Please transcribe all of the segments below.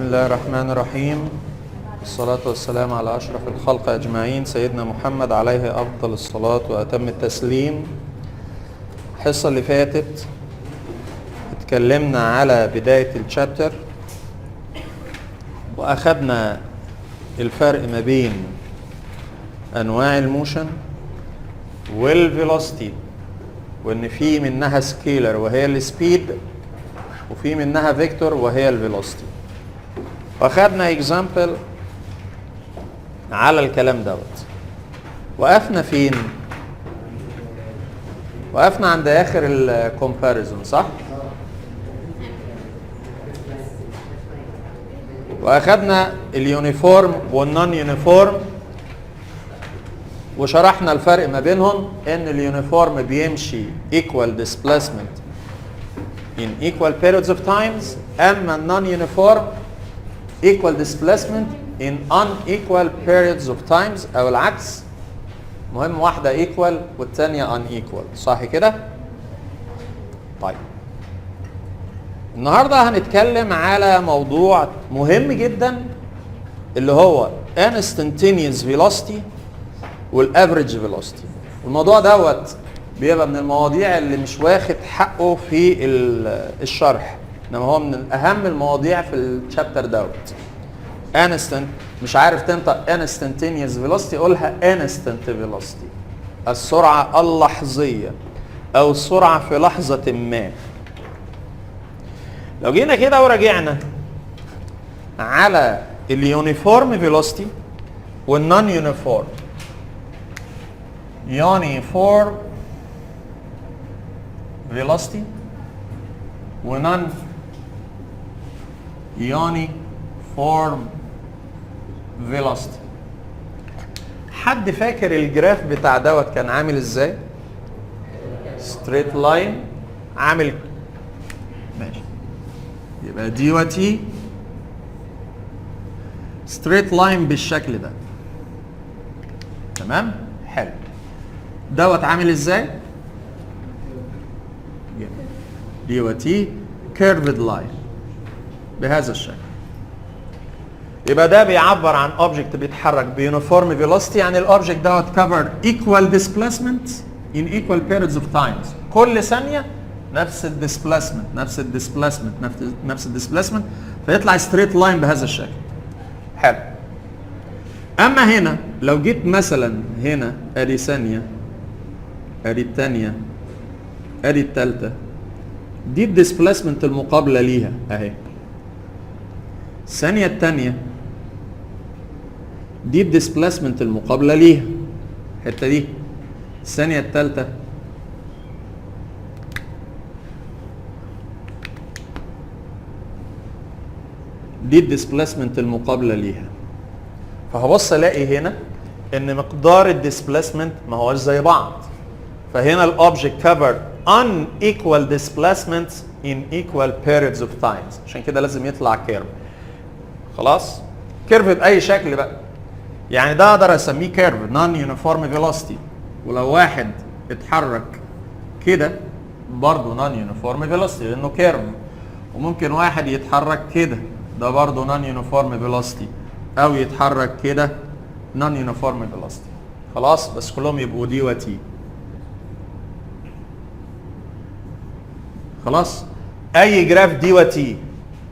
الله الرحمن الرحيم. الصلاة والسلام على أشرف الخلق أجمعين سيدنا محمد عليه أفضل الصلاة وأتم التسليم. الحصة اللي فاتت اتكلمنا على بداية الشابتر وأخذنا الفرق ما بين أنواع الموشن والفيلوسيتي، وإن في منها سكيلر وهي السبيد وفي منها فيكتور وهي الفيلوسيتي. واخدنا اكزامبل على الكلام دوت. وقفنا فين؟ وقفنا عند اخر الكومباريزون، صح؟ واخدنا اليونيفورم والنون يونيفورم وشرحنا الفرق ما بينهم، ان اليونيفورم بيمشي equal displacement in equal periods of times، اما non-uniform equal displacement in unequal periods of times، او العكس، مهم واحدة equal والتانية unequal، صح كده؟ طيب النهاردة هنتكلم على موضوع مهم جدا اللي هو instantaneous velocity والaverage velocity. والموضوع دوت بيبقى من المواضيع اللي مش واخد حقه في الشرح، انما هو من اهم المواضيع في الشابتر دوت. مش عارف تنطق instantaneous velocity، قولها instant velocity، السرعة اللحظية او السرعة في لحظة ما. لو جينا كده ورجعنا على اليونيفورم فيلوسيتي والنون يونيفورم. يونيفورم velocity ونون يونيفورم velocity. حد فاكر الجراف بتاع دوت كان عامل ازاي؟ ستريت لاين عامل ماشي، يبقى دي وتي ستريت لاين بالشكل ده، تمام؟ حلو. دوت عامل ازاي؟ دي وتي كيرفد لاين بهذا الشكل. يبقى ده بيعبر عن اوبجكت بيتحرك بيونيفورم فيلوسيتي، يعني الاوبجكت دوت كفر ايكوال ديسبليسمنت ان ايكوال بيريودز اوف تايمز، كل ثانيه نفس الديسبليسمنت نفس الديسبليسمنت نفس الديسبليسمنت، فيطلع ستريت لاين بهذا الشكل. حلو. اما هنا لو جيت مثلا هنا ادي ثانيه، ادي الثانيه، ادي الثالثه، دي الديسبليسمنت المقابله ليها اهي. الثانيه الثانيه دي الديسبليسمنت المقابله ليها الحته دي. الثانيه الثالثه دي الديسبليسمنت المقابله ليها. فهبص الاقي هنا ان مقدار الديسبليسمنت ما هوش زي بعض، فهنا الاوبجكت كفر unequal displacements in equal periods of times، عشان كده لازم يطلع كيرف. خلاص؟ كيرف بأي شكل بقى، يعني ده اقدر اسميه كيرف non uniform velocity، ولو واحد اتحرك كده برضه non uniform velocity لانه كيرف، وممكن واحد يتحرك كده ده برضه non uniform velocity، او يتحرك كده non uniform velocity. خلاص؟ بس كلهم يبقوا دي وتي. خلاص؟ اي جراف دي وتي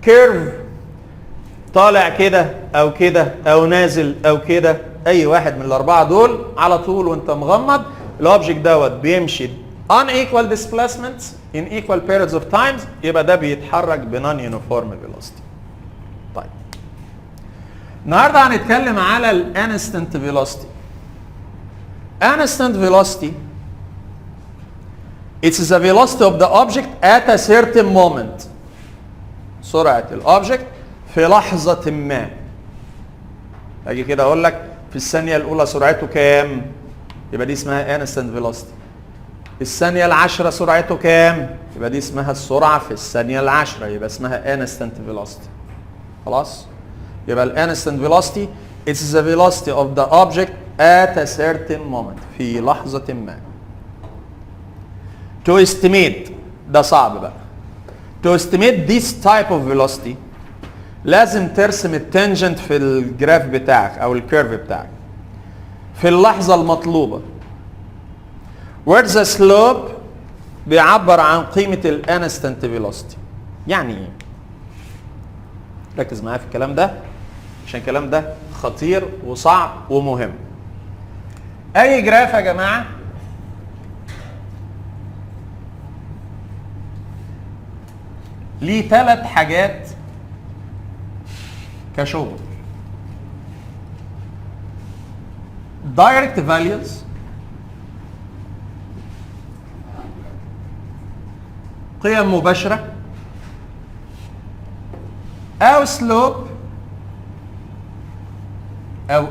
كيرف طالع كده او كده او نازل او كده، اي واحد من الاربعه دول على طول وانت مغمض الاوبجكت دوت بيمشي unequal displacements in equal periods of times، يبقى ده بيتحرك بنون يونيفورم velocity. طيب النهارده هنتكلم على الانستنت velocity. instant velocity it's the velocity of the object at a certain moment. سرعة الأوبجكت في لحظة ما. أجي كده أقول لك في الثانية الأولى سرعته كام؟ يبقى دي اسمها instant velocity. الثانية العشرة سرعته كام؟ يبقى دي اسمها السرعة في الثانية العشرة، يبقى اسمها instant velocity. خلاص؟ يبقى ال instant velocity it's the velocity of the object at a certain moment، في لحظة ما. To estimate، ده صعب بقى. To estimate this type of velocity لازم ترسم التنجنت في الجراف بتاعك او الكيرف بتاعك في اللحظة المطلوبة. where the slope بيعبر عن قيمة الانستنت فيلوسيتي. يعني ايه؟ ركز معايا في الكلام ده عشان الكلام ده خطير وصعب ومهم. اي جراف يا جماعة ليه 3 حاجات كشغل: direct values، قيم مباشرة، أو slope، أو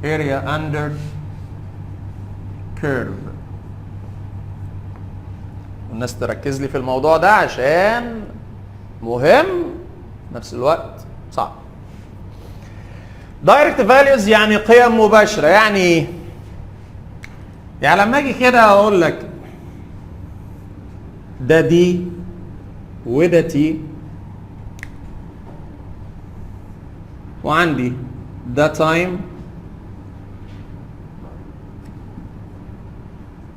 area under curve. والناس تركز لي في الموضوع ده عشان مهم نفس الوقت صعب. direct values يعني قيم مباشرة. يعني ايه؟ يعني لما اجي كده اقول لك ده دي وده تي، وعندي ده تايم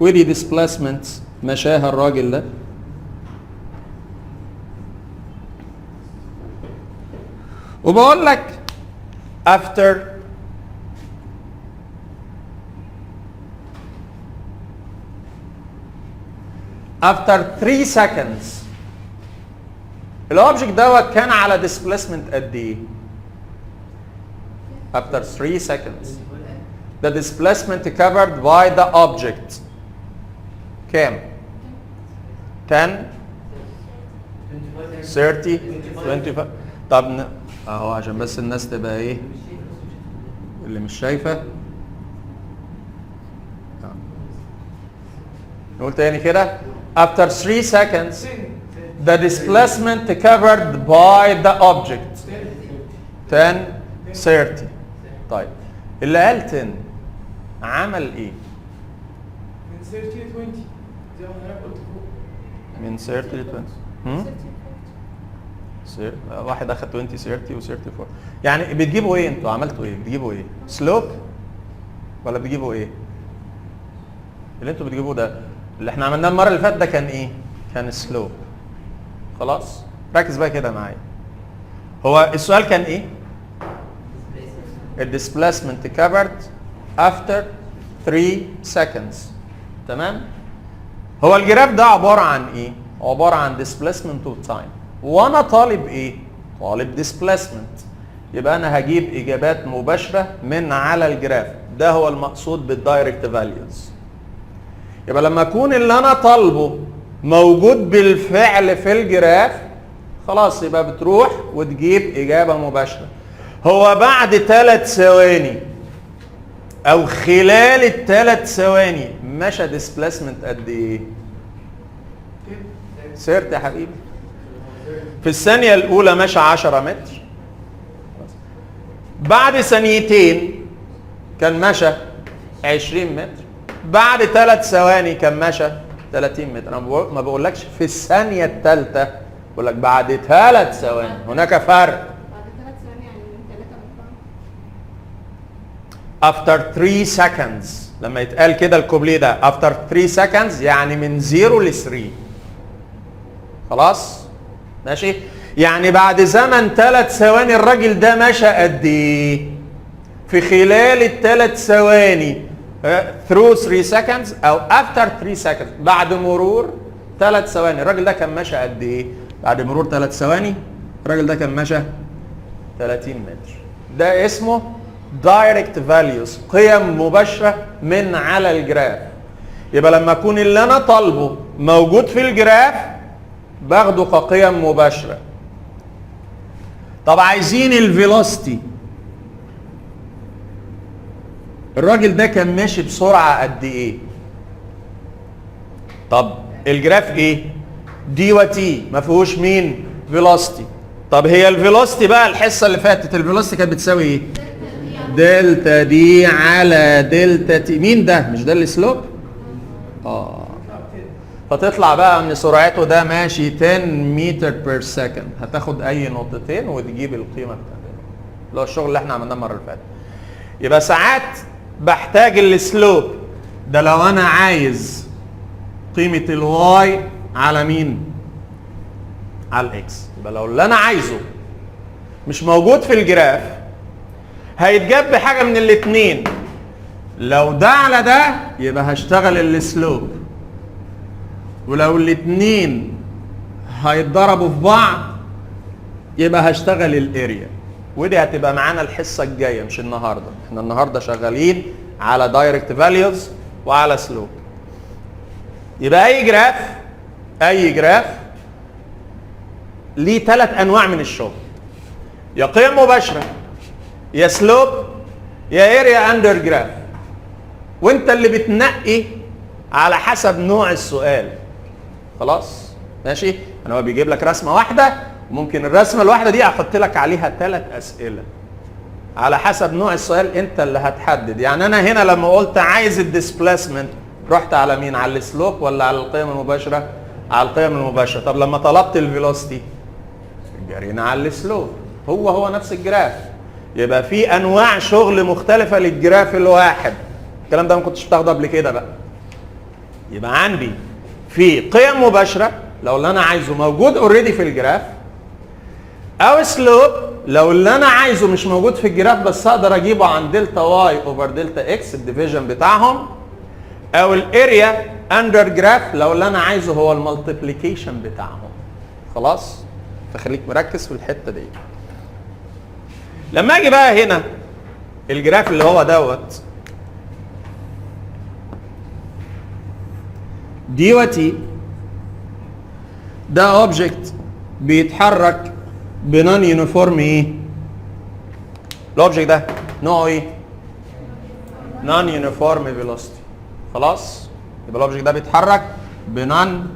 ودي ديسبليسمنت مشاها الراجل ده، وبقول لك after after 3 seconds الاوبجكت دوت كان على ديسبليسمنت قد ايه؟ after 3 seconds the displacement covered by the object كام؟ 10 30 25. طب اهو عشان بس الناس تبقى ايه اللي مش شايفه. نقول تاني كده after 3 seconds the displacement covered by the object 10 30. طيب اللي قال 10 عمل ايه؟ من 30 ل 20 زي ما انا قلت فوق. من 30 ل 20. واحد اخد 20 30 و 34. يعني بتجيبوا ايه انتوا؟ عملتوا ايه؟ بتجيبوا ايه؟ سلوب ولا بتجيبوا ايه؟ اللي انتوا بتجيبوه ده اللي احنا عملناه المره اللي فاتت ده كان ايه؟ كان سلوب. خلاص؟ ركز بقى كده معايا. هو السؤال كان ايه؟ الديسبليسمنت كفرد افتر 3 seconds. تمام؟ هو الجراف ده عباره عن ايه؟ عباره عن ديسبليسمنت وتايم. وانا طالب ايه؟ طالب ديسبليسمنت. يبقى انا هجيب اجابات مباشره من على الجراف. ده هو المقصود بالدايركت فاليوز. يبقى لما يكون اللي انا طالبه موجود بالفعل في الجراف خلاص يبقى بتروح وتجيب اجابه مباشره. هو بعد 3 ثواني او خلال ال3 ثواني مشى ديسبليسمنت قد ايه؟ سيرت يا حبيبي. في الثانيه الاولى مشى 10 متر. بعد ثانيتين كان مشى 20 متر. بعد 3 ثواني كان مشى 30 متر. انا ما بقولكش في الثانيه الثالثه، بقول لك بعد 3 ثواني. هناك فرق. بعد 3 ثواني يعني من 3 ل 4. after 3 seconds لما يتقال كده الكوبليه ده after 3 seconds يعني من 0 ل 3. خلاص؟ ماشي؟ يعني بعد زمن 3 ثواني الراجل ده مشى قد ايه؟ في خلال ال3 ثواني through 3 seconds او after 3 seconds بعد مرور 3 ثواني الراجل ده كان مشى قد ايه؟ بعد مرور 3 ثواني الراجل ده كان مشى 30 متر. ده اسمه direct values، قيم مباشرة من على الجراف. يبقى لما يكون اللي انا طالبه موجود في الجراف باخده كقيم مباشرة. طب عايزين الفيلوسيتي. الراجل ده كان ماشي بسرعة قد ايه؟ طب الجراف ايه؟ دي وتي ما فيهوش مين؟ فيلوسيتي. طب هي الفيلوسيتي بقى الحصة اللي فاتت الفيلوسيتي كانت بتساوي ايه؟ دلتا دي على دلتا تي. مين ده؟ مش ده السلوب؟ فتطلع بقى ان سرعته ده ماشي 10 متر بير سكند، هتاخد اي نقطتين وتجيب القيمه بتاعتها اللي هو الشغل اللي احنا عملناه المره اللي فاتت. يبقى ساعات بحتاج السلوب ده لو انا عايز قيمه الواي على مين؟ على الاكس. يبقى لو اللي انا عايزه مش موجود في الجراف هيتجاب بحاجه من الاثنين، لو ده على ده يبقى هشتغل السلوب، ولو الاثنين هيتضربوا في بعض يبقى هشتغل الاريا. ودي هتبقى معانا الحصه الجايه مش النهارده، احنا النهارده شغالين على دايركت فاليوز وعلى سلوب. يبقى اي جراف ليه 3 انواع من الشغل، يا قيم مباشره يا سلوب يا اريا اندر جراف، وانت اللي بتنقي على حسب نوع السؤال. خلاص ماشي؟ انا هو بيجيب لك رسمه واحده، ممكن الرسمه الواحده دي احط لك عليها 3 اسئله على حسب نوع السؤال، انت اللي هتحدد. يعني انا هنا لما قلت عايز الديسبليسمنت رحت على مين؟ على السلوب ولا على القيم المباشره؟ على القيم المباشره. طب لما طلبت الفيلوسيتي جرينا على السلوب، هو نفس الجراف. يبقى في انواع شغل مختلفه للجراف الواحد. الكلام ده ما كنتش بتاخده قبل كده بقى. يبقى عندي في قيم مباشره لو اللي انا عايزه موجود اوريدي في الجراف، او سلوب لو اللي انا عايزه مش موجود في الجراف بس اقدر اجيبه عن دلتا واي اوفر دلتا اكس الديفيجن بتاعهم، او الاريا اندر جراف لو اللي انا عايزه هو المالتيبليكيشن بتاعهم. خلاص؟ فخليك مركز في الحته دي. لما اجي بقى هنا الجراف اللي هو دوت دي وتي، ده اوبجكت بيتحرك بنون يونيفورم ايه؟ الاوبجكت ده نوعه ايه؟ نون يونيفورم فيلوسيتي. خلاص؟ يبقى الاوبجكت ده بيتحرك بنون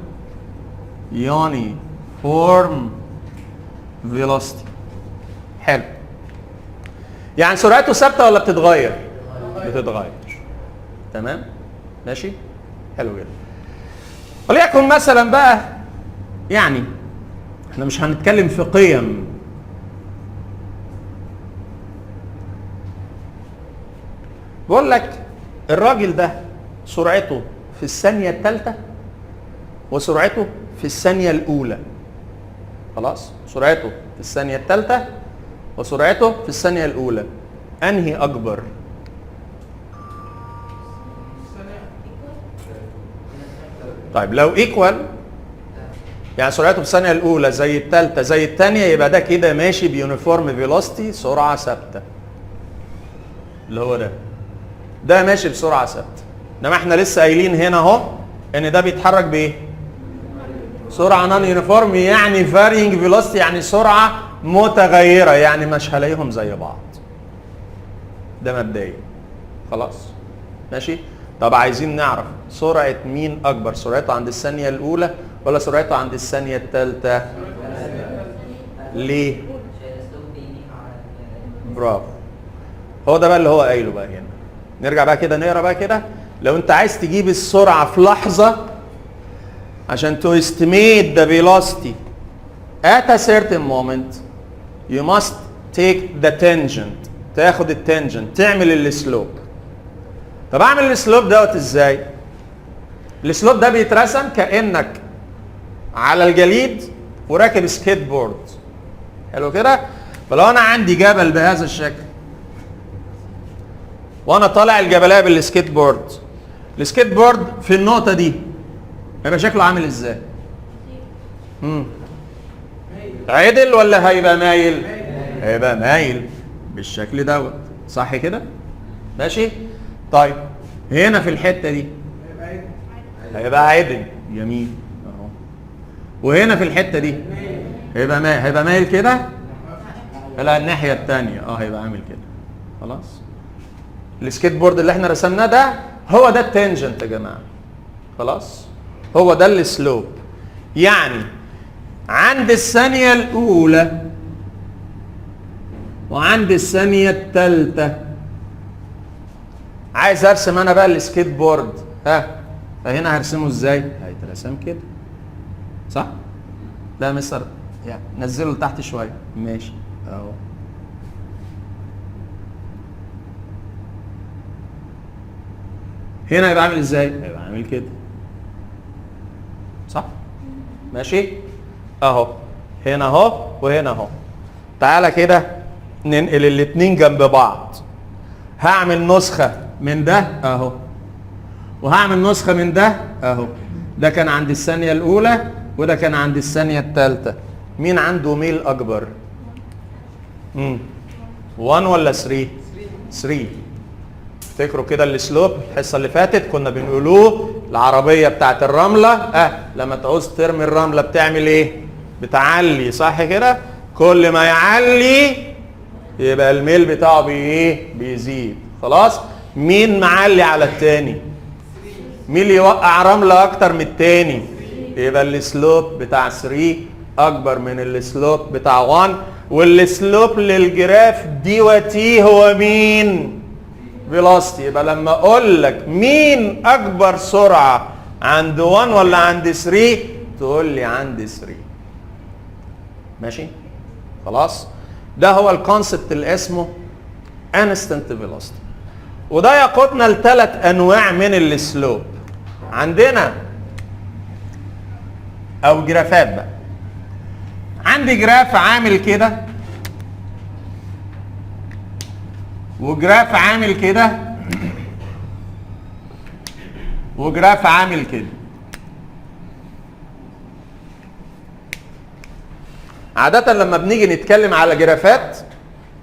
يونيفورم فيلوسيتي. حلو. يعني سرعته ثابته ولا بتتغير؟ بتتغير. تمام؟ ماشي؟ حلو جدا. وليكن مثلا بقى يعني احنا مش هنتكلم في قيم، بقول لك الراجل ده سرعته في الثانية الثالثة وسرعته في الثانية الأولى. خلاص؟ سرعته في الثانية الثالثة وسرعته في الثانية الأولى، أنهي أكبر؟ طيب لو ايكوال يعني سرعته في الثانية الأولى زي الثالثة زي الثانية، يبقى ده كده ماشي بيونيفورم فيلوسيتي، سرعة ثابتة. اللي هو ده ماشي بسرعة ثابتة. انما احنا لسه قايلين هنا اهو ان ده بيتحرك بايه؟ سرعة نون يونيفورم، يعني فارينج فيلوسيتي، يعني سرعة متغيرة، يعني مش هلاقيهم زي بعض. ده مبدئيا. خلاص؟ ماشي؟ طب عايزين نعرف سرعة مين أكبر؟ سرعته عند الثانية الأولى ولا سرعته عند الثانية الثالثة؟ ليه؟ برافو. هو ده بقى اللي هو قايله بقى هنا. نرجع بقى كده نقرا بقى كده. لو أنت عايز تجيب السرعة في لحظة عشان to estimate the velocity at a certain moment you must take the tangent. تاخد التانجنت، تعمل السلوب. طب اعمل السلوب دوت ازاي؟ السلوب ده بيترسم كانك على الجليد وراكب سكيت بورد. حلو كده؟ فلو انا عندي جبل بهذا الشكل وانا طالع الجبليه بالسكيت بورد، السكيت بورد في النقطه دي هيبقى شكله عامل ازاي؟ عدل ولا هيبقى مايل؟ هيبقى مايل بالشكل دوت. صح كده؟ ماشي؟ طيب هنا في الحته دي هيبقى عدل. جميل اهو. وهنا في الحته دي هيبقى مايل كده. لا الناحيه الثانيه هيبقى عامل كده. خلاص؟ السكيت بورد اللي احنا رسمناه ده هو ده التانجنت يا جماعه. خلاص؟ هو ده السلوب. يعني عند الثانيه الاولى وعند الثانيه الثالثه عايز ارسم انا بقى السكيت بورد. فهنا هرسمه ازاي؟ هيترسم كده صح؟ لا يا مستر يعني نزله لتحت شويه ماشي اهو. هنا هيبقى عامل ازاي؟ هيبقى عامل كده صح؟ ماشي؟ اهو هنا اهو وهنا اهو. تعالى كده ننقل الاتنين جنب بعض. هعمل نسخة من ده اهو وهعمل نسخة من ده اهو. ده كان عند الثانية الأولى وده كان عند الثانية الثالثة. مين عنده ميل أكبر؟ 1 ولا 3؟ 3. افتكروا كده السلوب الحصة اللي فاتت كنا بنقولوه العربية بتاعت الرملة لما تعوز ترمي الرملة بتعمل ايه؟ بتعلي صح كده؟ كل ما يعلي يبقى الميل بتاعه بيزيد. خلاص؟ مين معلي على التاني؟ مين اللي يوقع رملة أكتر من التاني؟ يبقى السلوب بتاع 3 أكبر من السلوب بتاع 1. والسلوب للجراف دي وتي هو مين؟ فيلوسيتي. يبقى لما أقول لك مين أكبر سرعة عند 1 ولا عند 3 تقول لي عند 3. ماشي؟ خلاص؟ ده هو الكونسبت اللي اسمه انستنت فيلوسيتي. وده يقودنا لثلاث انواع من السلوب عندنا او جرافات بقى. عندي جراف عامل كده وجراف عامل كده وجراف عامل كده. عادة لما بنيجي نتكلم على جرافات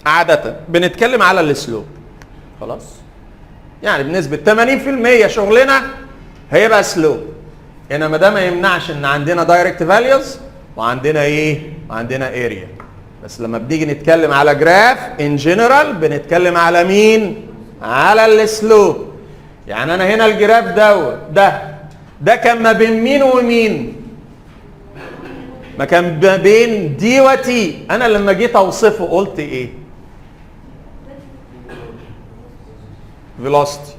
عادة بنتكلم على السلوب. خلاص؟ يعني بنسبة 80% شغلنا هيبقى سلوب. انما ده ما يمنعش ان عندنا دايركت فاليوز وعندنا وعندنا اريا. بس لما بنيجي نتكلم على جراف ان جنرال بنتكلم على مين؟ على السلوب. يعني انا هنا الجراف ده كان ما بين مين ومين؟ ما كان ما بين دي وتي. انا لما جيت اوصفه قلت ايه؟ فيلوسيتي.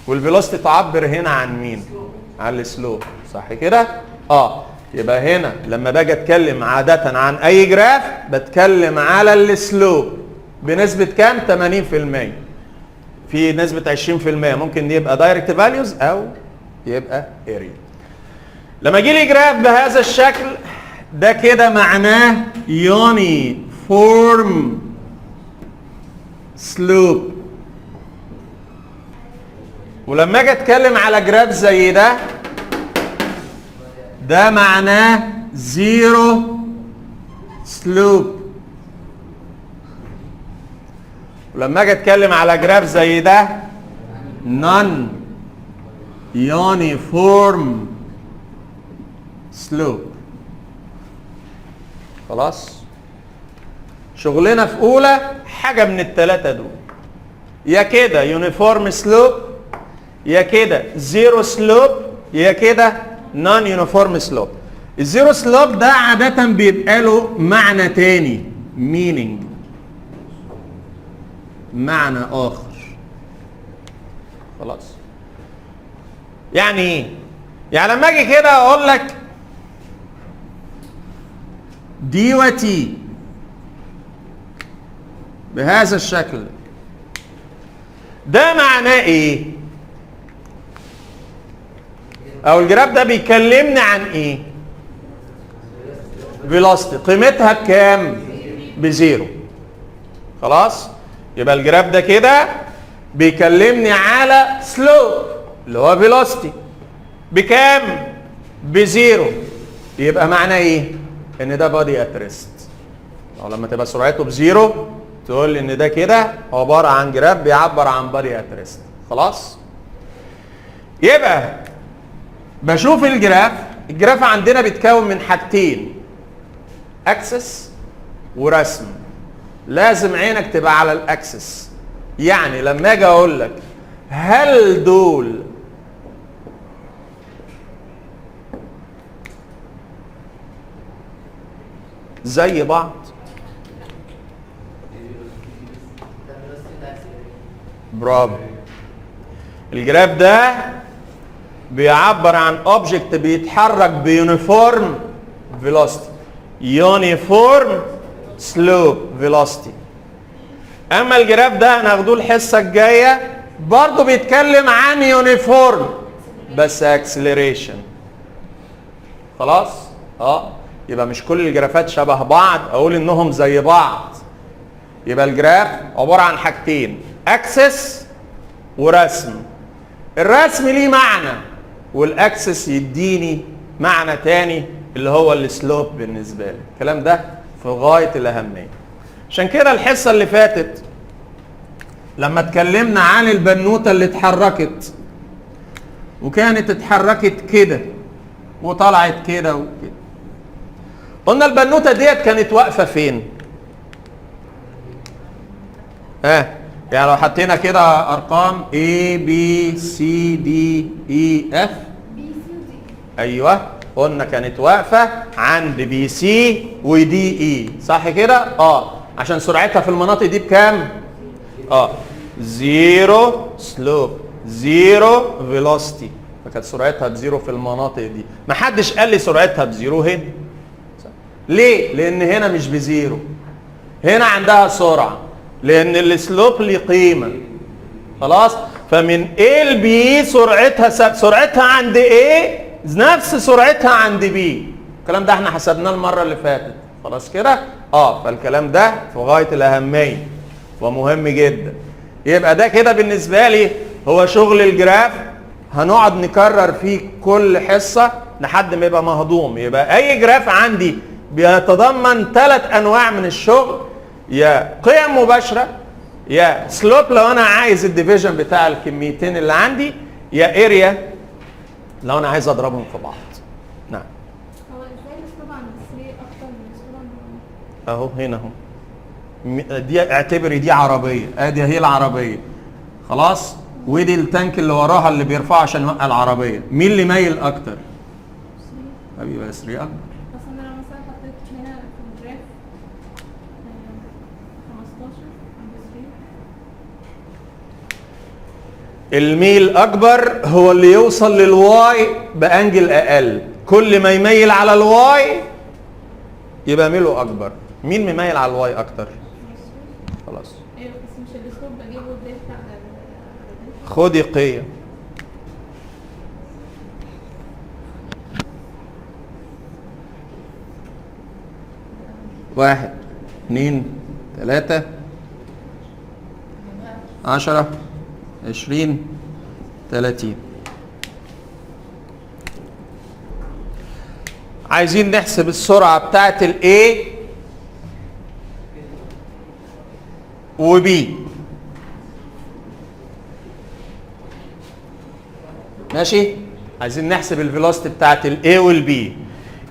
والفيلوسيتي تعبر هنا عن مين؟ عن السلوب صح كده؟ يبقى هنا لما باجي اتكلم عادة عن اي جراف بتكلم على السلوب بنسبة كام؟ 80%. في نسبة 20% ممكن يبقى دايركت فاليوز او يبقى اريا. لما يجي لي جراف بهذا الشكل ده كده معناه يونيفورم سلوب. ولما اجي اتكلم على جراف زي ده معناه زيرو سلوب. ولما اجي اتكلم على جراف زي ده نون يونيفورم سلوب. خلاص؟ شغلنا في اولى حاجه من الثلاثه دول، يا كده يونيفورم سلوب يا كده زيرو سلوب يا كده نون يونيفورم سلوب. الزيرو سلوب ده عاده بيبقى له معنى تاني meaning، معنى اخر. خلاص؟ يعني ايه؟ يعني لما اجي كده اقول لك دي وتي بهذا الشكل ده معناه ايه؟ او الجراف ده بيكلمني عن ايه؟ فيلوسيتي قيمتها بكام؟ بزيرو. خلاص؟ يبقى الجراف ده كده بيكلمني على سلوب اللي هو فيلوسيتي بكام؟ بزيرو. يبقى معناه ايه؟ ان ده بادي ات ريست. او لما تبقى سرعته بزيرو تقول لي ان ده كده عباره عن جراف بيعبر عن بادي ات ريست. خلاص؟ يبقى بشوف الجراف عندنا بيتكون من حاجتين، اكسس ورسم. لازم عينك تبقى على الاكسس. يعني لما اجي اقول لك هل دول زي بعض؟ برافو. الجراف ده بيعبر عن اوبجكت بيتحرك بيونيفورم فيلوسيتي. يونيفورم سلوب فيلوسيتي. اما الجراف ده هناخدوه الحصه الجايه برضه بيتكلم عن يونيفورم بس اكسلريشن. خلاص؟ يبقى مش كل الجرافات شبه بعض اقول انهم زي بعض. يبقى الجراف عباره عن حاجتين، اكسس ورسم. الرسم ليه معنى والاكسس يديني معنى تاني اللي هو السلوب بالنسبه لي. الكلام ده في غايه الاهميه. عشان كده الحصه اللي فاتت لما اتكلمنا عن البنوته اللي اتحركت وكانت اتحركت كده وطلعت كده وكده، قلنا البنوته ديت كانت واقفه فين؟ يعني لو حطينا كده ارقام A B C D E F، ايوه قلنا كانت واقفه عند بي سي ودي اي، صح كده؟ عشان سرعتها في المناطق دي بكام؟ زيرو سلوب، زيرو فيلوسيتي، فكانت سرعتها بزيرو في المناطق دي. ما حدش قال لي سرعتها بزيرو هنا. ليه؟ لان هنا مش بزيرو، هنا عندها سرعه، لان السلوب ليه قيمه. خلاص؟ فمن A ل B سرعتها عند A نفس سرعتها عند B. الكلام ده احنا حسبناه المره اللي فاتت. خلاص كده؟ فالكلام ده في غايه الاهميه ومهم جدا. يبقى ده كده بالنسبه لي هو شغل الجراف، هنقعد نكرر فيه كل حصه لحد ما يبقى مهضوم. يبقى اي جراف عندي بيتضمن 3 انواع من الشغل، يا قيم مباشره، يا سلوب لو انا عايز الديفيجن بتاع الكميتين اللي عندي، يا اريا لو انا عايز اضربهم في بعض. نعم. هو ازاي الاسلوب عند السري اكتر من الاسلوب عند اهو هنا اهو، دي اعتبري دي عربيه، ادي هي العربيه. خلاص؟ ودي التانك اللي وراها اللي بيرفعه عشان يوقع العربيه. مين اللي مايل اكتر؟ حبيبي سري اكتر. بس انا لو مثلا حطيت هنا في الجراف 15 عند السري، الميل اكبر هو اللي يوصل للواي بانجل اقل. كل ما يميل على الواي يبقى ميله اكبر. مين مميل على الواي اكتر؟ خلاص. ايوه بس مش الاسلوب بجيبه ازاي بتاع خدي قيم. واحد 2 3 10 20 30. عايزين نحسب السرعة بتاعت ال A و B. ماشي؟ عايزين نحسب الفيلوسيتي بتاعت ال A وال B.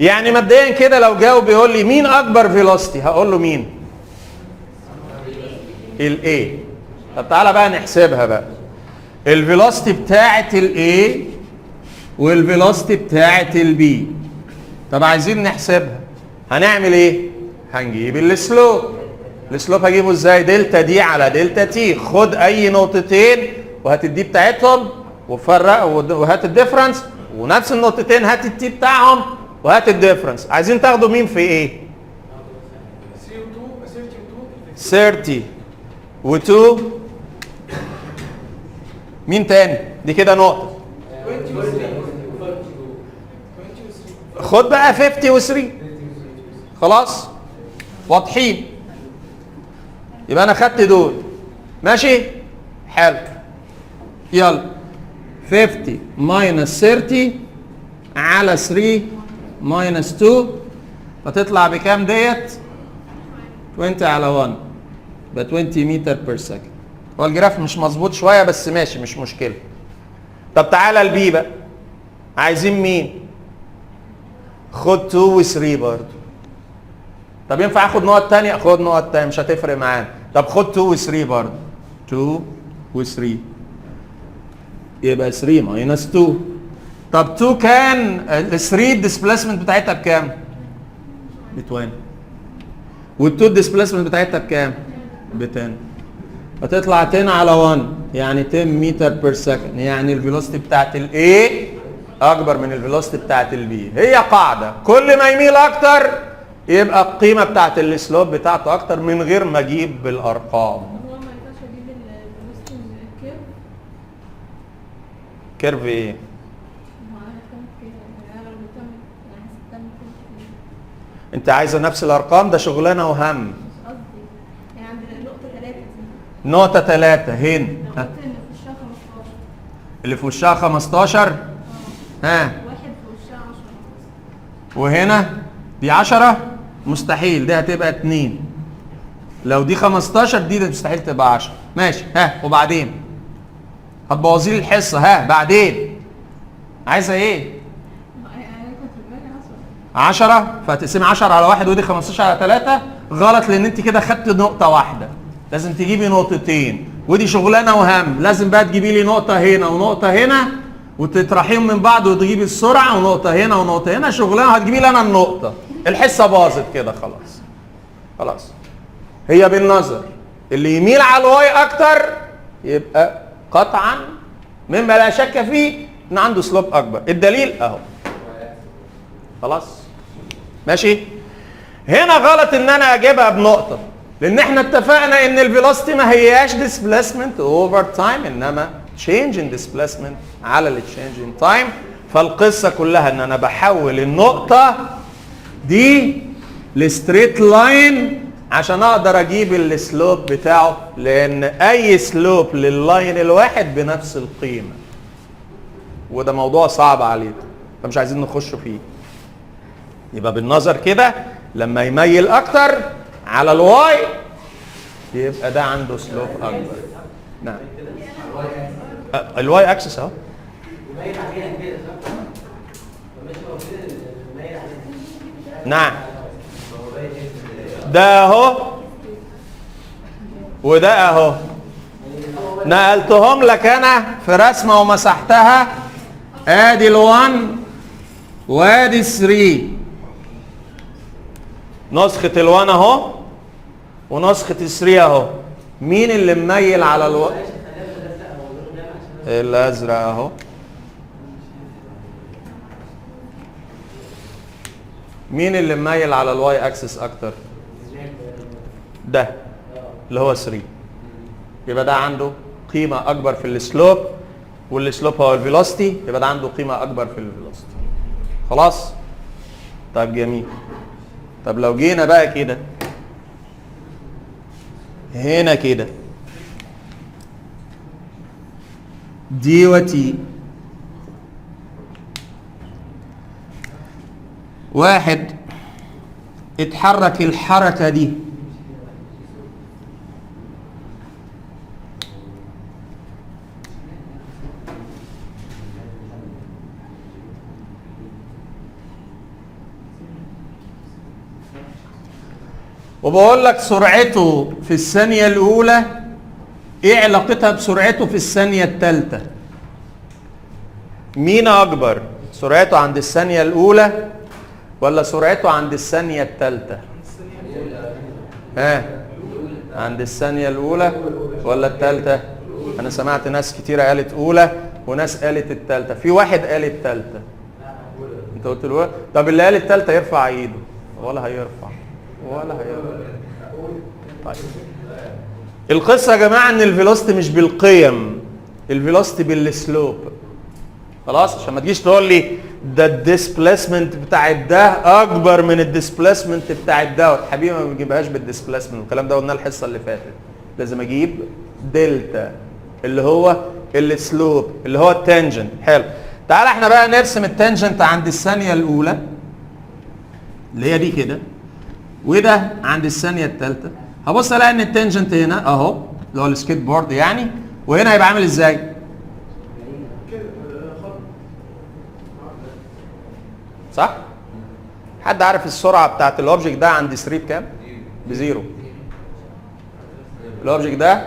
يعني مبدئيا كده لو جاوب بيقول لي مين أكبر فيلوسيتي؟ هقول له مين؟ ال A. طب تعالى بقى نحسبها بقى. الفيلوسيتي بتاعت ال A والفيلوسيتي بتاعت ال B. طب عايزين نحسبها، هنعمل ايه؟ هنجيب السلوب. السلوب هجيبه ازاي؟ دلتا دي على دلتا تي. خد اي نقطتين وهات الدي بتاعتهم وفرق وهات الديفرنس، ونفس النقطتين هات التي بتاعهم وهات الديفرنس. عايزين تاخدوا مين في ايه؟ 30 و2 مين تاني؟ دي كده نقطة. خد بقى 50 و3. خلاص؟ واضحين؟ يبقى انا خدت دول. ماشي؟ حلو. يلا 50 ماينس 30 على 3 ماينس 2 فتطلع بكام ديت؟ 20 على 1 يبقى 20 متر بير سكند. هو الجراف مش مظبوط شويه بس ماشي مش مشكله. طب تعالى البي بقى. عايزين مين؟ خد 2 و 3 برضه. طب ينفع اخد نقط ثانيه؟ خد نقط ثانيه مش هتفرق معانا. طب خد 2 و 3 برضه. 2 و 3 يبقى 3 ماينس 2. طب 2 كان ال 3 الديسبيسمنت بتاعتها بكام؟ ب 20. وال2 الديسبيسمنت بتاعتها بكام؟ ب 10. فتطلع 10 على 1 يعني 10 متر بير سكند. يعني الفيلوسيتي بتاعت الاي اكبر من الفيلوسيتي بتاعت البي. هي قاعده كل ما يميل اكتر يبقى القيمه بتاعت السلوب بتاعته اكتر من غير ما اجيب بالارقام. هو ما ينفعش اجيب الفيلوسيتي من الكيرف؟ كيرف ايه؟ ما هو انا هكمل كده، يعني انا لو بكمل انا هستنى كده. انت عايزه نفس الارقام؟ ده شغلانه وهم. مش قصدي يعني عند نقطة 3 دي نقطه 3 هنا لو ها. قلت ان في وشها 15 اللي في وشها 15 ها، واحد في وشها 10 وهنا دي 10 مستحيل، دي هتبقى 2. لو دي 15 دي مستحيل تبقى 10. ماشي ها، وبعدين هتبوظي لي الحصه. ها بعدين عايزه ايه؟ يعني انا كنت في دماغي 10. 10 فهتقسمي 10 على 1 ودي 15 على 3. غلط، لان انت كده خدت نقطه واحده، لازم تجيبي نقطتين، ودي شغلانه وهم. لازم بقى تجيبي لي نقطه هنا ونقطه هنا وتطرحيهم من بعض وتجيبي السرعه، ونقطه هنا ونقطه هنا. شغلانه هتجيبي لي انا النقطه. الحصه باظت كده خلاص. خلاص هي بالنظر، اللي يميل على الواي اكتر يبقى قطعا مما لا شك فيه ان عنده سلوب اكبر. الدليل اهو. خلاص ماشي. هنا غلط ان انا اجيبها بنقطه، لان احنا اتفقنا ان الفيلوسيتي ما هياش ديسبليسمنت اوفر تايم، انما تشينج ان ديسبليسمنت على التشينج ان تايم. فالقصه كلها ان انا بحول النقطه دي لستريت لاين عشان اقدر اجيب السلوب بتاعه، لان اي سلوب لللاين الواحد بنفس القيمه، وده موضوع صعب عليكم فمش عايزين نخش فيه. يبقى بالنظر كده لما يميل اكتر على الواي يبقى ده عنده سلوب اكبر. نعم الواي اكسس اهو. نعم ده اهو وده اهو، نقلتهم لك انا في رسمه ومسحتها. ادي ال1 وادي ال3، نسخه ال1 اهو ونسخه ال3 اهو. مين اللي مميل على الازرق اهو؟ مين اللي مميل على الواي اكسس اكتر؟ ده اللي هو 3. يبقى ده عنده قيمه اكبر في السلوب، والسلوب هو الفيلوسيتي، يبقى ده عنده قيمه اكبر في الفيلوسيتي. خلاص طيب جميل. طب لو جينا بقى كده هنا كده دي وتي، واحد اتحرك الحركه دي وبقول لك سرعته في الثانية الأولى إيه علاقتها بسرعته في الثانية الثالثة؟ مين أكبر؟ سرعته عند الثانية الأولى ولا سرعته عند الثانية الثالثة؟ ها؟ عند الثانية الأولى ولا الثالثة؟ أنا سمعت ناس كتيرة قالت أولى وناس قالت الثالثة، في واحد قال الثالثة. أنت قلت له طب اللي قال الثالثة يرفع إيده. ولا هيرفع ولا هيرفع. طيب القصة يا جماعة إن الفيلوسيتي مش بالقيم، الفيلوسيتي بالسلوب. خلاص عشان ما تجيش تقول لي ده الديسبليسمنت بتاع ده اكبر من الديسبليسمنت بتاع ده. حبيبي ما بنجيبهاش بالديسبليسمنت، الكلام ده قلناه الحصه اللي فاتت. لازم اجيب دلتا اللي هو السلوب اللي هو التانجنت. حلو، تعال احنا بقى نرسم التانجنت عند الثانيه الاولى اللي هي دي كده، وده عند الثانيه الثالثه. هبص الاقي ان التانجنت هنا اهو اللي هو السكيت بورد يعني، وهنا هيبقى عامل ازاي؟ صح؟ حد عارف السرعه بتاعت الاوبجكت ده عند 3 بكام؟ بزيرو. الاوبجكت ده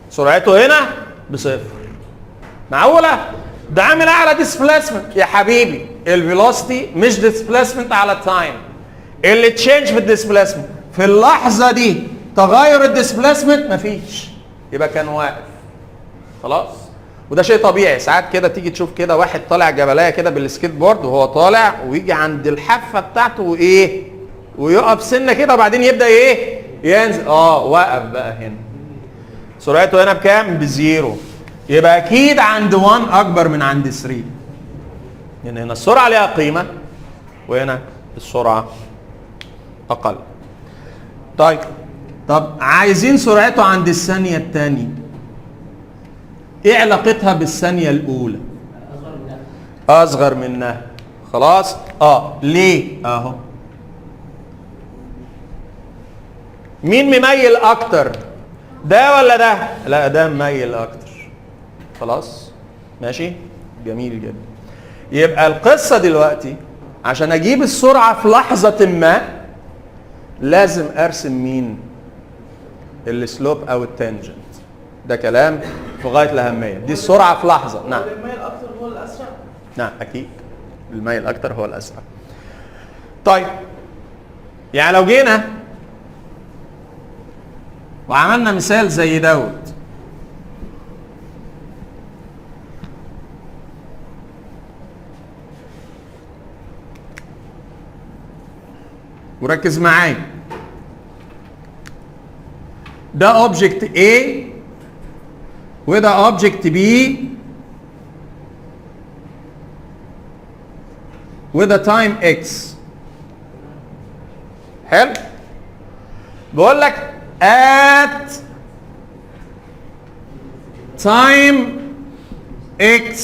سرعته هنا بصفر. معقوله؟ ده عامل اعلى ديسبليسمنت يا حبيبي. الفيلوسيتي مش ديسبليسمنت على التايم، اللي تشينج في الديسبليسمنت في اللحظه دي تغير الديسبليسمنت مفيش، يبقى كان واقف. خلاص؟ وده شيء طبيعي. ساعات كده تيجي تشوف كده واحد طالع جبلايه كده بالسكيت بورد وهو طالع، ويجي عند الحافه بتاعته وايه ويقف سنه كده وبعدين يبدا ايه ينزل. وقف بقى هنا، سرعته هنا بكام؟ بزيرو. يبقى اكيد عند 1 اكبر من عند 3، يعني هنا السرعه ليها قيمه وهنا السرعه اقل. طب عايزين سرعته عند الثانيه الثانيه، ايه علاقتها بالثانيه الاولى؟ اصغر منها. خلاص. ليه؟ اهو مين مميل اكتر، ده ولا ده؟ لا ده مميل اكتر. خلاص ماشي، جميل جدا. يبقى القصه دلوقتي عشان اجيب السرعه في لحظه ما لازم ارسم مين؟ السلوب او التانجنت. ده كلام في غايه الاهميه. دي السرعه في لحظه. نعم. الميل اكتر هو الاسرع. نعم اكيد الميل اكتر هو الاسرع. طيب يعني لو جينا وعملنا مثال زي دوت، وركز معايا، ده اوبجكت A وده اوبجكت B وده تايم X. حلو؟ بقول لك at time X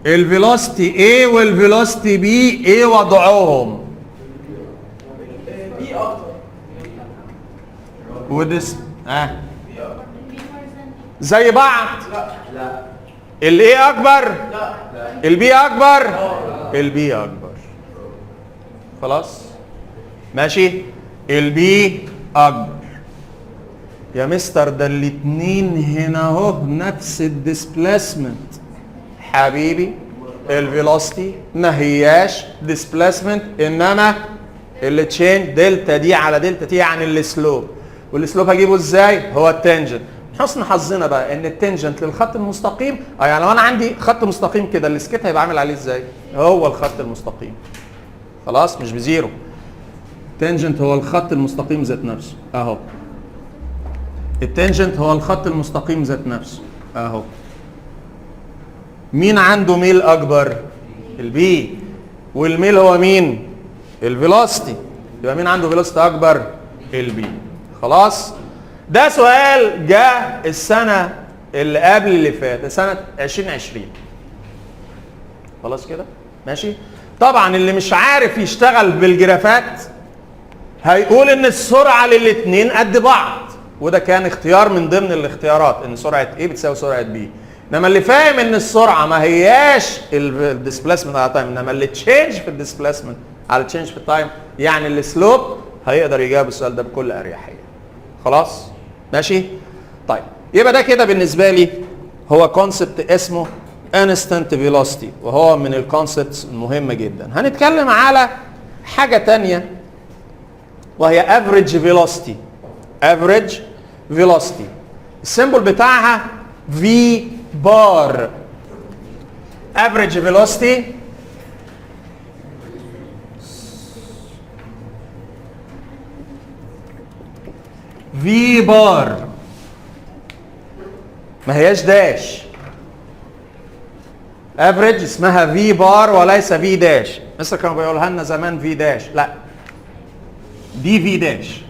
الفيلوسيتي A والفيلوسيتي B ايه وضعهم؟ بي اكتر. ودس زي بعض؟ لا. الاي اكبر؟ لا. البي اكبر؟ البي اكبر. خلاص ماشي. البي اكبر. يا مستر ده الاتنين هنا اهو نفس الديسبليسمنت. حبيبي الفيلوسيتي ما هياش ديسبليسمنت، انما اللي تشينج دلتا دي على دلتا تي يعني السلوب. والسلوب هجيبه ازاي؟ هو التنجنت. حسن حظنا بقى ان التنجنت للخط المستقيم، يعني لو انا عندي خط مستقيم كده السكيت هيبقى عامل عليه ازاي؟ هو الخط المستقيم. خلاص مش بزيرو. التنجنت هو الخط المستقيم ذات نفسه اهو. التنجنت هو الخط المستقيم ذات نفسه اهو. مين عنده ميل اكبر؟ البي. والميل هو مين؟ الفيلوسيتي. يبقى مين عنده فيلوسيتي اكبر؟ البي. خلاص. ده سؤال جاء السنه اللي قبل اللي فات، سنه 2020. خلاص كده ماشي. طبعا اللي مش عارف يشتغل بالجرافات هيقول ان السرعه للاثنين قد بعض، وده كان اختيار من ضمن الاختيارات ان سرعه A بتساوي سرعه B. انما اللي فاهم ان السرعه ما هياش الديسبليسمنت على تايم، انما اللي تشينج في الديسبليسمنت على تشينج في التايم يعني السلوب، هيقدر يجاوب السؤال ده بكل اريحيه. خلاص ماشي. طيب يبقى ده كده بالنسبه لي هو كونسبت اسمه انستنت فيلوسيتي، وهو من الكونسبتس المهمه جدا. هنتكلم على حاجه تانية وهي افريج فيلوسيتي. افريج فيلوسيتي السيمبل بتاعها في بار. افريج فيلوسيتي في بار، ما هياش داش. افريج اسمها في بار وليس في داش. مصر كانوا بيقولها لنا زمان في داش، لا دي في داش،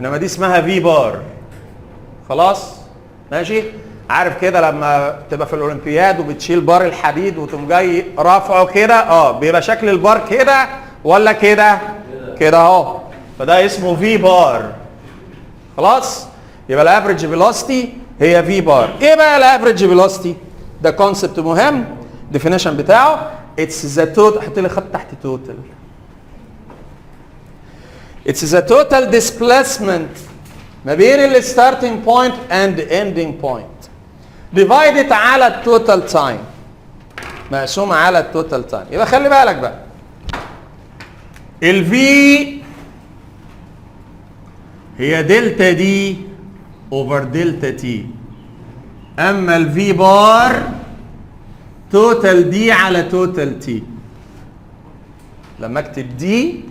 انما دي اسمها في بار. خلاص ماشي. عارف كده لما تبقى في الاولمبياد وبتشيل بار الحديد وتقوم جاي رافعه كده، بيبقى شكل البار كده ولا كده؟ كده اهو. فده اسمه في بار. خلاص. يبقى الافريج فيلوسيتي هي في بار. ايه بقى الافريج فيلوسيتي؟ ده كونسبت مهم. ديفينيشن بتاعه اتس ذا توتال. حط لي خط تحت توتال. اتس ذا توتال ديسبليسمنت ما بين الستارتنج بوينت اند اندنج بوينت ديفايدد على التوتال تايم، مقسومه على التوتال تايم. يبقى خلي بالك بقى، الفي هي دلتا دي اوفر دلتا تي. اما الفي بار توتال دي على توتال تي. لما اكتب دي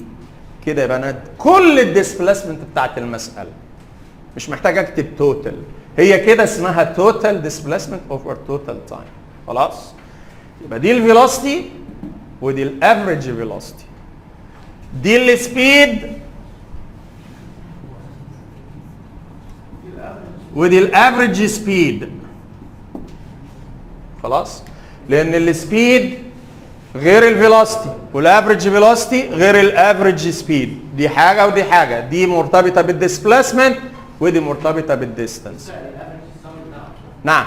كده يبقى انا كل الديسبليسمنت بتاعت المساله، مش محتاج اكتب توتال، هي كده اسمها توتال ديسبليسمنت اوفر توتال تايم. خلاص؟ يبقى دي الفيلوسيتي ودي الافريج فيلوسيتي، دي السبيد ودي الافريج سبيد. خلاص؟ لان السبيد غير الفيلوسيتي والافريج فيلوسيتي غير الافريج سبيد، دي حاجه ودي حاجه، دي مرتبطه بالديسبليسمنت ودي مرتبطه بالديستانس. نعم،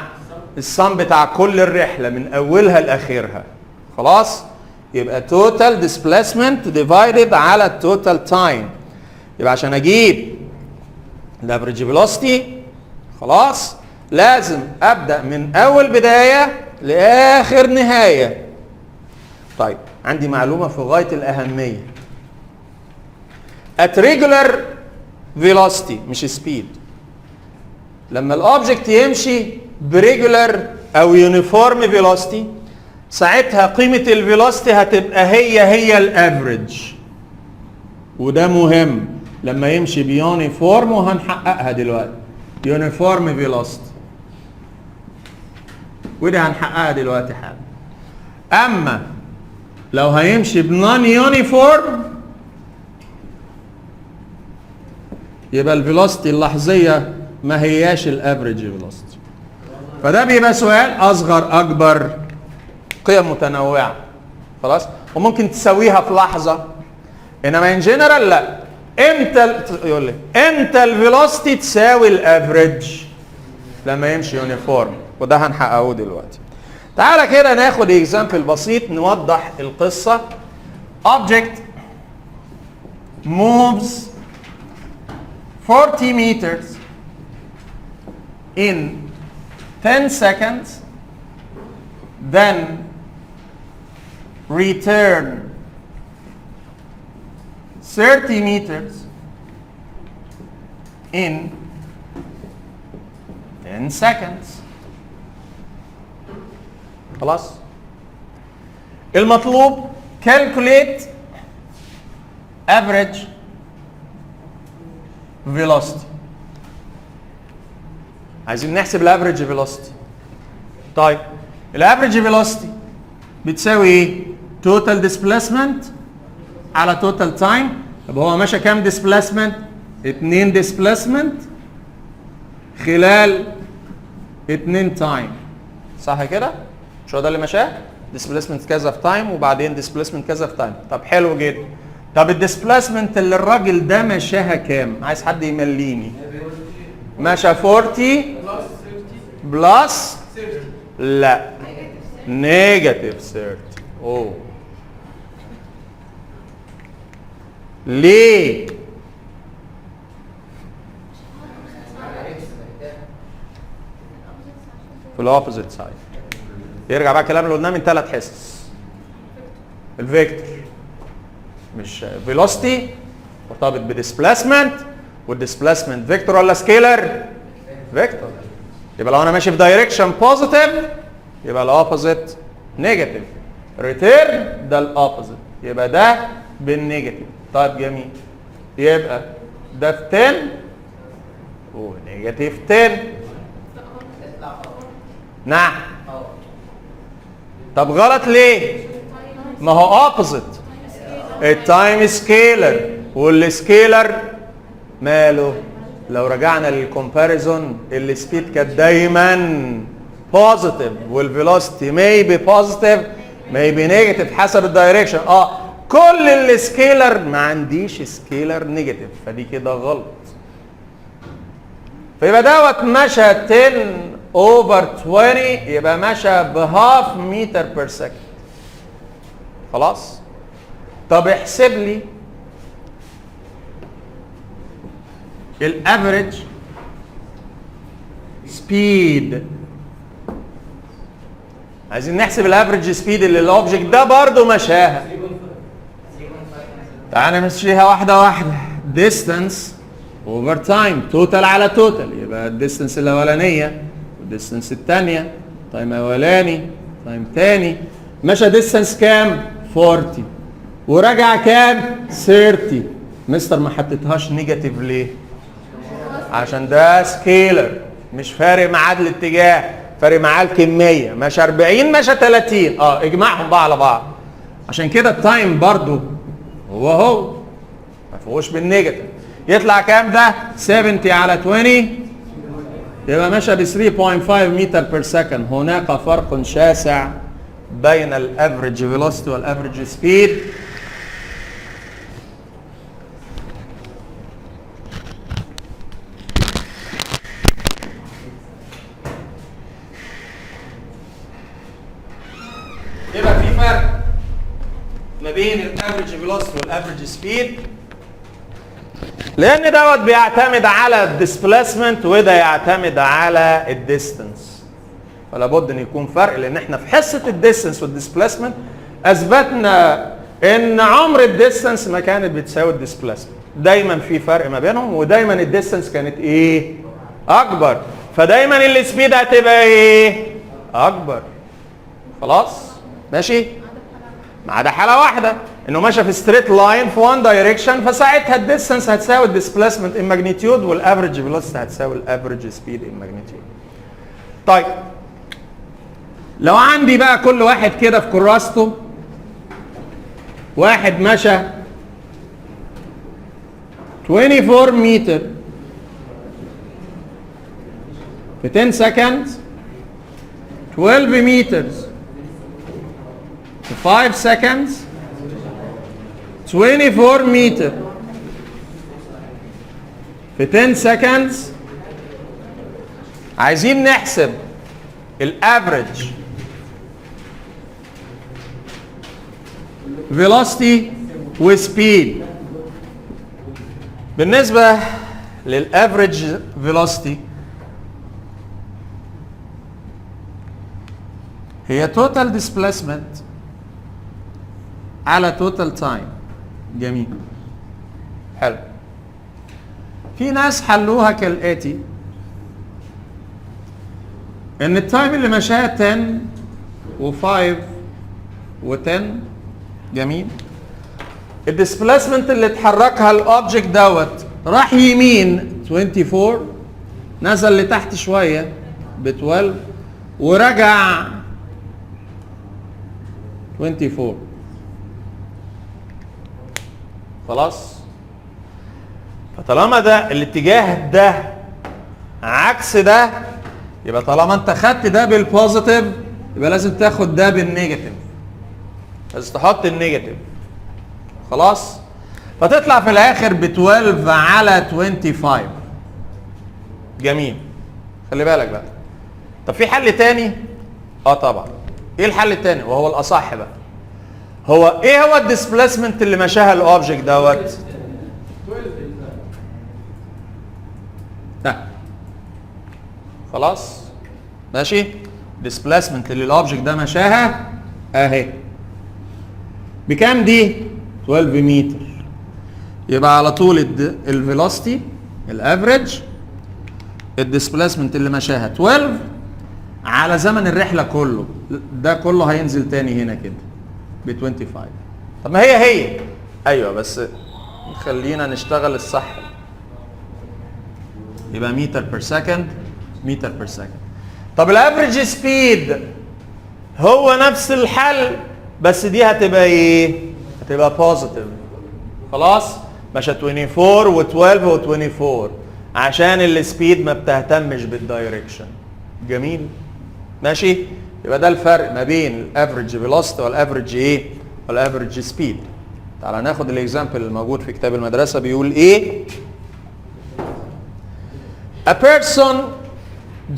السم بتاع كل الرحله من اولها لاخرها. خلاص؟ يبقى توتال ديسبليسمنت ديفايدد على التوتال تايم. يبقى عشان اجيب الافريج فيلوسيتي خلاص لازم ابدا من اول بدايه لاخر نهايه. طيب عندي معلومه في غايه الاهميه. at regular velocity مش speed، لما الاوبجكت يمشي بريجولار او يونيفورم فيلوسيتي ساعتها قيمه الفيلوسيتي هتبقى هي الافريج، وده مهم لما يمشي بيونيفورم وهنحققها دلوقتي. يونيفورم فيلوسيتي ودي هنحققها دلوقتي حالا. اما لو هيمشي بنون يونيفورم يبقى الفيلوسيتي اللحظيه ما هياش الافريج فيلوسيتي. فده بيبقى سؤال اصغر اكبر قيم متنوعه. خلاص؟ وممكن تسويها في لحظه، انما ان جنرال لا. امتى يقول لي امتى الفيلوسيتي تساوي الافريج؟ لما يمشي يونيفورم، وده هنحققه دلوقتي. تعالى كده ناخد اكزامبل بسيط نوضح القصه. object moves 40 meters in 10 seconds, then return 30 meters in 10 seconds. خلاص؟ المطلوب calculate average velocity. عايزين نحسب الافريج فيلوسيتي. طيب الافريج فيلوسيتي بتساوي ايه؟ توتال ديسبليسمنت على توتال تايم. طب هو ماشي كام ديسبليسمنت؟ 2 ديسبليسمنت خلال 2 تايم. صح كده؟ مش هو ده اللي مشاه؟ ديسبليسمنت كذا في تايم وبعدين ديسبليسمنت كذا في تايم. طب حلو جدا. طب الديسبليسمنت اللي الراجل ده مشاها كام؟ عايز حد يمليني. مشى 40 بلس لا نيجاتيف 30. اوه ليه؟ في الاوبوزيت سايد. يرجع بقى الكلام اللي قلناه من 3 حصص. الفيكتور مش فيلوسيتي مرتبط بديسبليسمنت، والديسبليسمنت فيكتور ولا سكيلر؟ فيكتور. يبقى لو انا ماشي في دايركشن بوزيتيف يبقى الاوبوزيت نيجاتيف. ريتيرن ده الاوبوزيت، يبقى ده بالنيجاتيف. طيب جميل. يبقى ده في 10 ونيجاتيف 10. نعم. طب غلط ليه؟ ما هو اوبوزيت. التايم سكيلر والسكيلر ماله؟ لو رجعنا للكومباريزون السبيد كانت دايما بوزيتيف والفيلوسيتي ميبي بوزيتيف ميبي نيجاتيف حسب الدايركشن. كل السكيلر ما عنديش سكيلر نيجاتيف، فدي كده غلط. فيبقى دوت مشى 10 اوفر 20 يبقى مشى بهاف متر بير سكند. خلاص؟ طب احسب لي الافريج سبيد. عايزين نحسب الافريج سبيد اللي الاوبجكت ده برضه مشاها. تعالى نمشيها واحده واحده. ديستانس اوفر تايم، توتال على توتال، يبقى الديستانس الاولانيه والديستنس الثانيه تايم اولاني تايم ثاني، مشى ديستنس كام 40 ورجع كام 30. مستر ما حطيتهاش نيجاتيف ليه؟ عشان ده سكيلر مش فارق معاه الاتجاه، فارق معاه الكميه. مشى 40 مشى 30 اجمعهم بقى على بعض. عشان كده التايم برضو هو ما فيهوش بالنيجاتيف. يطلع كام ده 70 على 20 يبقى مشى ب 3.5 متر بير سكند. هناك فرق شاسع بين الافريج فيلوسيتي والافريج سبيد. يبقى في فرق ما بين الافريج فيلوسيتي والافريج سبيد، لان دوت بيعتمد على الديسبليسمنت وده يعتمد على الديستنس. فلا بد ان يكون فرق، لان احنا في حصه الديستنس والديسبليسمنت اثبتنا ان عمر الديستنس ما كانت بتساوي الديسبليسمنت، دايما في فرق ما بينهم، ودايما الديستنس كانت ايه اكبر، فدايما السبيد هتبقى ايه اكبر. خلاص ماشي، ما عدا حاله واحده انه ماشي في ستريت لاين في وان دايركشن، فساعتها الديستنس هتساوي الديسبليسمنت ان ماجنتيود والافريج فيلوسيتي هتساوي الافريج سبيد ان ماجنتيود. طيب لو عندي بقى كل واحد كده في كراسته، واحد مشى 24 متر في 10 seconds، 12 meters في 5 seconds، 24 meter في 10 seconds. عايزين نحسب الافريج velocity وسبيد. بالنسبة للافريج velocity هي total displacement على total time. جميل حلو. في ناس حلوها كالآتي، ان التايم اللي مشاها 10 و5 و10 جميل، الديسبليسمنت اللي اتحركها الاوبجكت دوت راح يمين 24، نزل لتحت شويه ب 12 ورجع 24. خلاص، فطالما ده الاتجاه ده عكس ده، يبقى طالما انت خدت ده بالبوزيتيف يبقى لازم تاخد ده بالنيجاتيف، لازم تحط النيجاتيف. خلاص، فتطلع في الاخر ب 12 على 25. جميل، خلي بالك بقى. طب في حل تاني؟ طبعا. ايه الحل التاني وهو الاصح بقى؟ هو ايه هو الديسبليسمنت اللي مشاها الاوبجكت دوت؟ خلاص ماشي، ديسبليسمنت اللي الاوبجكت ده مشاها اهي بكام دي؟ 12 متر. يبقى على طول الفيلوسيتي الافريج الديسبليسمنت اللي مشاها 12 على زمن الرحله كله، ده كله هينزل تاني هنا كده ب 25. طب ما هي ايوه، بس خلينا نشتغل الصح. يبقى متر بير سكند متر بير سكند. طب الافريج سبيد هو نفس الحل، بس دي هتبقى ايه؟ هتبقى بوزيتيف. خلاص، مشى 24 و12 و24 عشان السبيد ما بتهتمش بالدايركشن. جميل ماشي، يبقى ده الفرق ما بين الافريج فيلوسيتي والافريج ايه؟ والافريج سبيد. تعال ناخد الاكزامبل الموجود في كتاب المدرسه. بيقول ايه؟ A person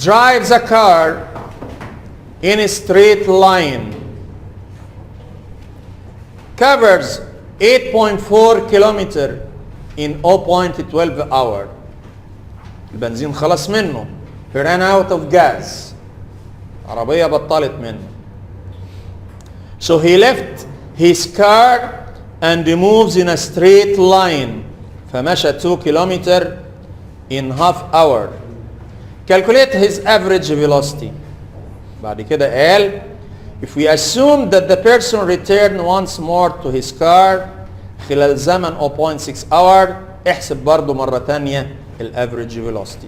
drives a car in a straight line, covers 8.4 kilometer in 0.12 hour. البنزين خلص منه. He ran out of gas. عربية بطلت منه. So he left his car and moves in a straight line. فمشى 2 kilometer in half hour. calculate his average velocity. بعد كده قال if we assume that the person returned once more to his car خلال زمن 0.6 hour احسب برضو مرة تانية الافريج velocity.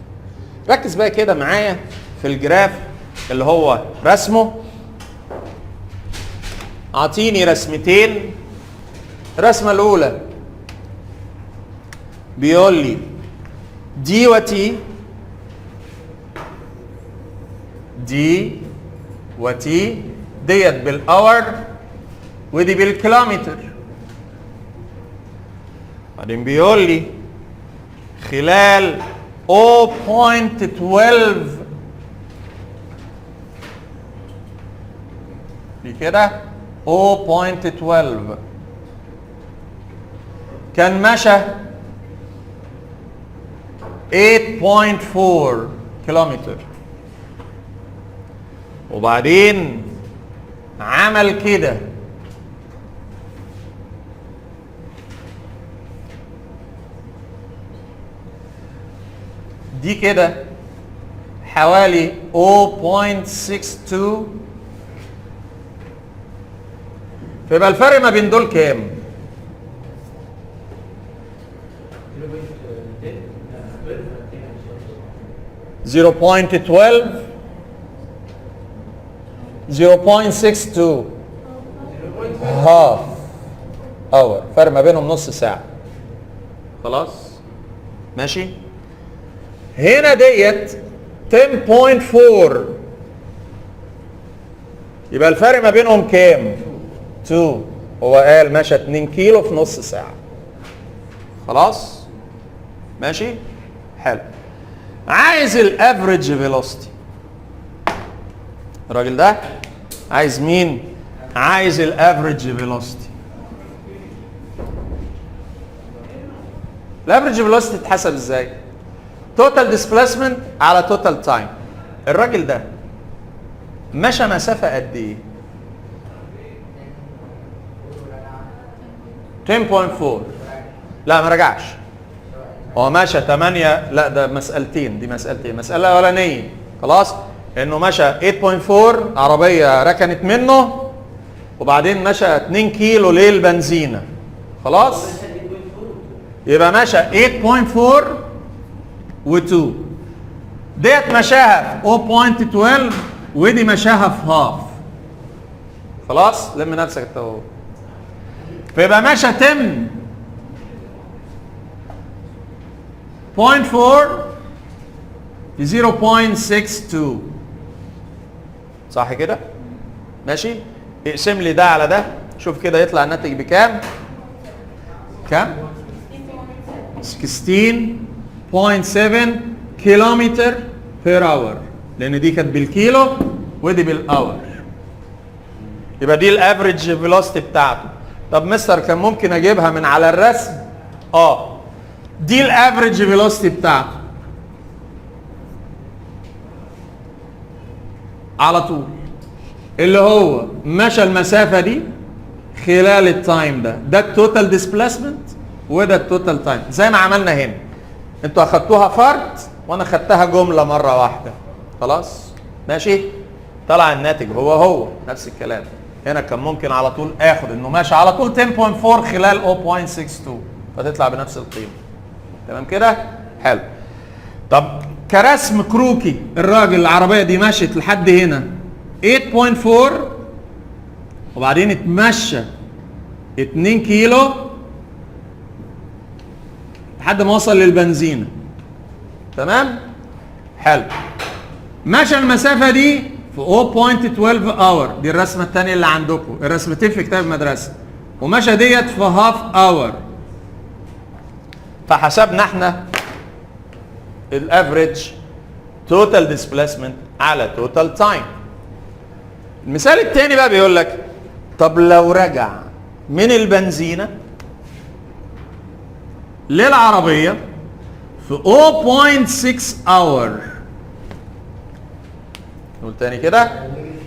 ركز بقى كده معايا في الجراف اللي هو رسمه. اعطيني رسمتين. الرسمة الأولى بيقول لي دي وتي، دي وتي ديت بالاور ودي بالكيلومتر. بعدين بيقول لي خلال 0.12 دي كده 0.12 كان مشى 8.4 كيلومتر، وبعدين عمل كده دي كده حوالي 0.62، فيبقى الفرق ما بين دول كام؟ 0.12 0.62 هاف اور، فرق ما بينهم نص ساعة. خلاص ماشي. هنا ديت 10.4 يبقى الفرق ما بينهم كام؟ 2. هو قال مشى 2 كيلو في نص ساعة. خلاص ماشي حلو. عايز الافريج فيلوسيتي. الراجل ده عايز مين؟ عايز الافريج فيلوسيتي. الافريج فيلوسيتي تتحسب ازاي؟ توتال ديسبيسمنت على توتال تايم. الراجل ده مشى مسافة قد ايه؟ 10.4. لا ما رجعش، هو مشى 8. لا ده مسألتين، دي مسألتين. المسألة الأولانية خلاص انه مشى 8.4 عربية ركنت منه، وبعدين مشى 2 كيلو للبنزينة. خلاص يبقى مشى 8.4 و2 ديت مشاها في 0.12 ودي مشاها في هاف. خلاص لم نفسك انت اهو. فيبقى مشى 10.4 ل 0.62 صح كده؟ ماشي؟ اقسم لي ده على ده، شوف كده يطلع الناتج بكام؟ كام؟ 16.7 كيلومتر بير اور، لان دي كانت بالكيلو ودي بالاور. يبقى دي الافريج فيلوسيتي بتاعته. طب مستر كان ممكن اجيبها من على الرسم؟ دي الافريج فيلوسيتي بتاعته على طول، اللي هو مشى المسافه دي خلال التايم ده التوتال ديسبيسمنت وده التوتال تايم، زي ما عملنا هنا. انتوا اخدتوها فرد وانا خدتها جمله مره واحده. خلاص ماشي. طلع الناتج هو نفس الكلام. هنا كان ممكن على طول اخد انه ماشي على طول 10.4 خلال 0.62 فتطلع بنفس القيمه. تمام كده؟ حلو. طب كرسم كروكي، الراجل العربيه دي مشت لحد هنا 8.4 وبعدين اتمشى 2 كيلو لحد ما وصل للبنزينه. تمام؟ حلو. مشى المسافه دي في 0.12 اور، دي الرسمه الثانيه اللي عندكم، الرسمتين في كتاب المدرسه. ومشى ديت في هاف اور. فحسبنا احنا الافريج توتال ديسبيسمنت على توتال تايم. المثال الثاني بقى بيقول لك طب لو رجع من البنزينه للعربيه في 0.6 اور. نقول تاني كده،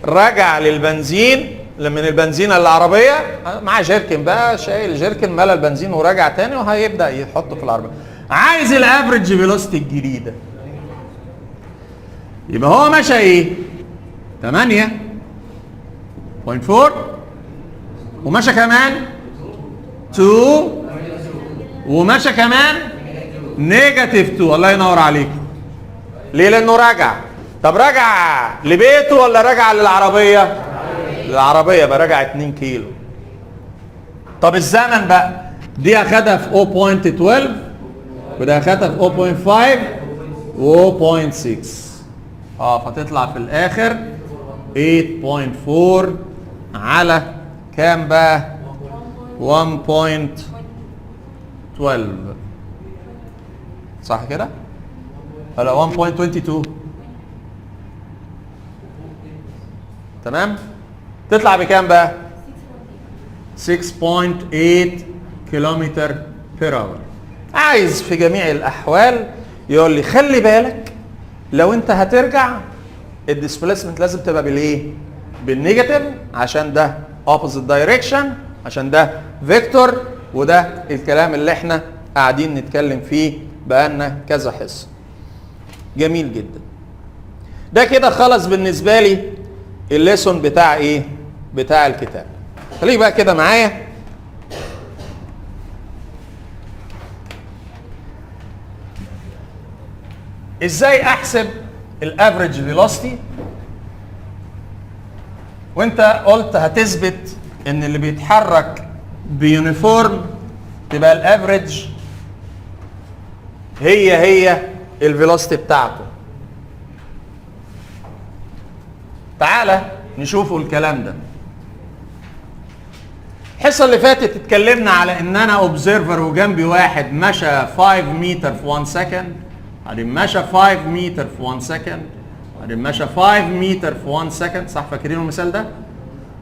رجع للبنزين من البنزينه للعربيه مع جيركن بقى، شايل جيركن ملى البنزين ورجع تاني وهيبدا يحطه في العربيه. عايز الافريج فيلوسيتي الجديده. يبقى هو مشى ايه؟ 8.4 ومشى كمان 2 ومشى كمان نيجاتيف 2. الله ينور عليكم. ليه؟ لانه رجع. طب رجع لبيته ولا رجع للعربيه؟ للعربيه، يبقى رجع 2 كيلو. طب الزمن بقى، دي اخدها في 0.12 وده اخدها في 0.5 و 0.6. فتطلع في الاخر 8.4 على كام بقى؟ 1.12 صح كده؟ ولا 1.22؟ تمام؟ تطلع بكام بقى؟ 6.8 كيلومتر بير اور. عايز في جميع الاحوال يقول لي خلي بالك لو انت هترجع الديسبيسمنت لازم تبقى بالايه؟ بالنيجاتيف، عشان ده اوبوزيت دايركشن، عشان ده فيكتور، وده الكلام اللي احنا قاعدين نتكلم فيه بقالنا كذا حصه. جميل جدا. ده كده خلص بالنسبه لي الليسون بتاع ايه؟ بتاع الكتاب. خليك بقى كده معايا. ازاي احسب الافريج فيلوسيتي؟ وانت قلت هتثبت ان اللي بيتحرك بيونيفورم تبقى الافريج هي الفيلوسيتي بتاعته. تعالى نشوفوا الكلام ده. الحصه اللي فاتت اتكلمنا على ان انا اوبزرفر وجنبي واحد مشى 5 متر في 1 سكند، بعدين مشى 5 متر في 1 سكند، بعدين مشى 5 متر في 1 سكند، صح فاكرين المثال ده؟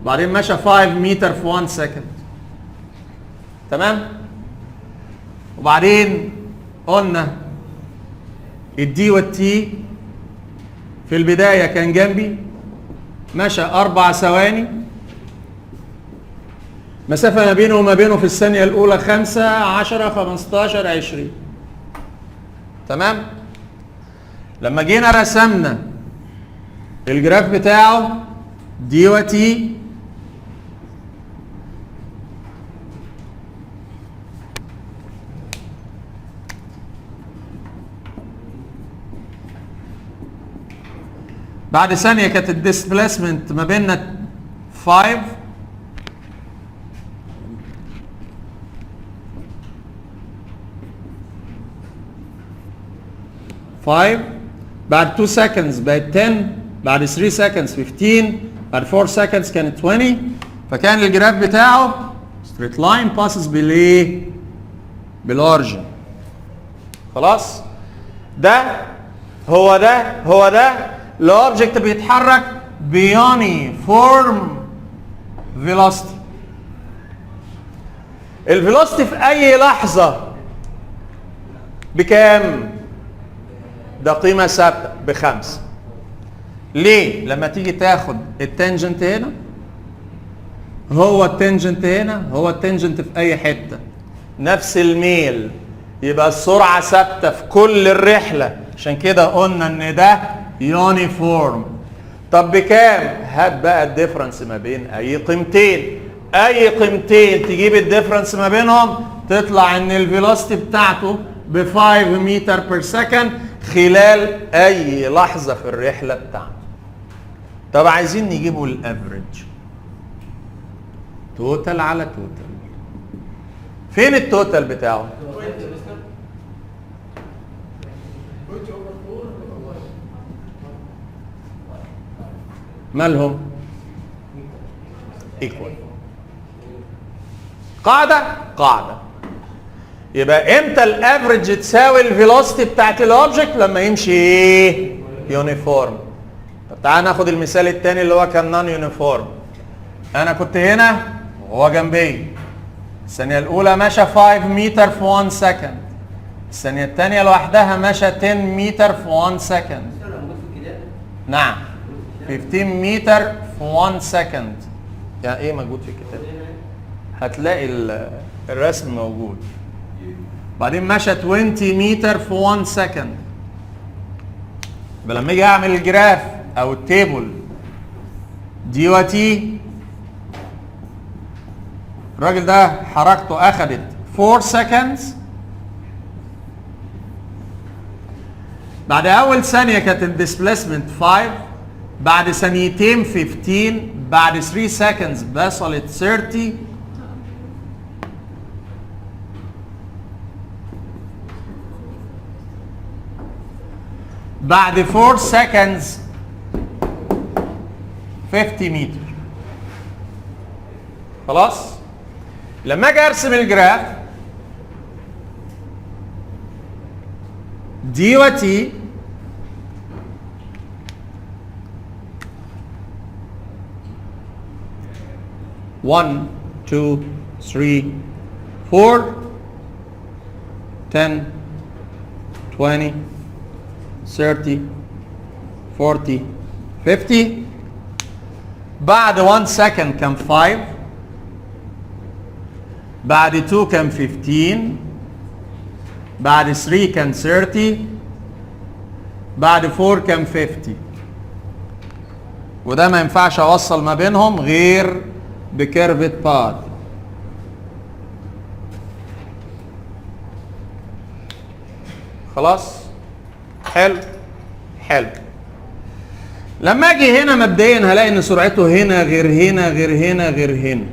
بعدين مشى 5 متر في 1 سكند. تمام؟ وبعدين قلنا الدي والتي في البدايه كان جنبي مشى 4 ثواني، مسافة ما بينه وما بينه في الثانية الأولى 5 10 15 20. تمام؟ لما جينا رسمنا الجراف بتاعه دي وتي بعد ثانية كانت الديسبليسمنت ما بيننا 5 بعد 2 seconds بقت 10، بعد 3 seconds 15، بعد 4 seconds كانت 20. فكان الجراف بتاعه straight line passes بالايه؟ بالاورجن. خلاص؟ ده هو الاوبجكت بيتحرك بيونيفورم فيلوسيتي. الفيلوسيتي في اي لحظه بكام؟ ده قيمة ثابتة ب5. ليه؟ لما تيجي تاخد التانجنت هنا هو التانجنت هنا هو التانجنت في أي حتة نفس الميل، يبقى السرعة ثابتة في كل الرحلة، عشان كده قلنا إن ده يونيفورم. طب بكام؟ هات بقى الديفرنس ما بين أي قيمتين. أي قيمتين تجيب الديفرنس ما بينهم تطلع إن الفيلوسيتي بتاعته ب 5 متر بير سكند خلال اي لحظه في الرحله بتاعته. طب عايزين نجيبه الافريج توتال على توتال. فين التوتال بتاعه؟ مالهم؟ ايكوال. قاعده يبقى امتى الافريج تساوي الفيلوسيتي بتاعت الاوبجكت؟ لما يمشي ايه؟ يونيفورم. طب تعال ناخد المثال الثاني اللي هو كان نون يونيفورم. انا كنت هنا وهو جنبي، الثانيه الاولى مشى 5 متر في 1 سكند، الثانيه الثانيه لوحدها مشى 10 متر في 1 سكند. نعم 15 متر في 1 سكند. يعني ايه موجود في الكتاب؟ هتلاقي الرسم موجود. بعدين مشى 20 متر في 1 سكند. يبقى لما اجي اعمل الجراف او التيبل دي وتي، الراجل ده حركته اخدت 4 seconds، بعد اول ثانيه كانت الديسبليسمنت 5، بعد ثانيتين 15، بعد 3 seconds وصلت 30، بعد 4 seconds 50 متر. خلاص؟ لما اجي ارسم الجراف دي وتي one, 2, 3, 4, 10, 20, 30, 40, 50. بعد 1 second كان 5، بعد 2 كان 15، بعد 3 كان 30، بعد 4 كان 50. وده ما ينفعش اوصل ما بينهم غير بكيرفت باث. خلاص؟ حلو حلو. لما اجي هنا مبدئيا هلاقي ان سرعته هنا غير هنا غير هنا غير هنا.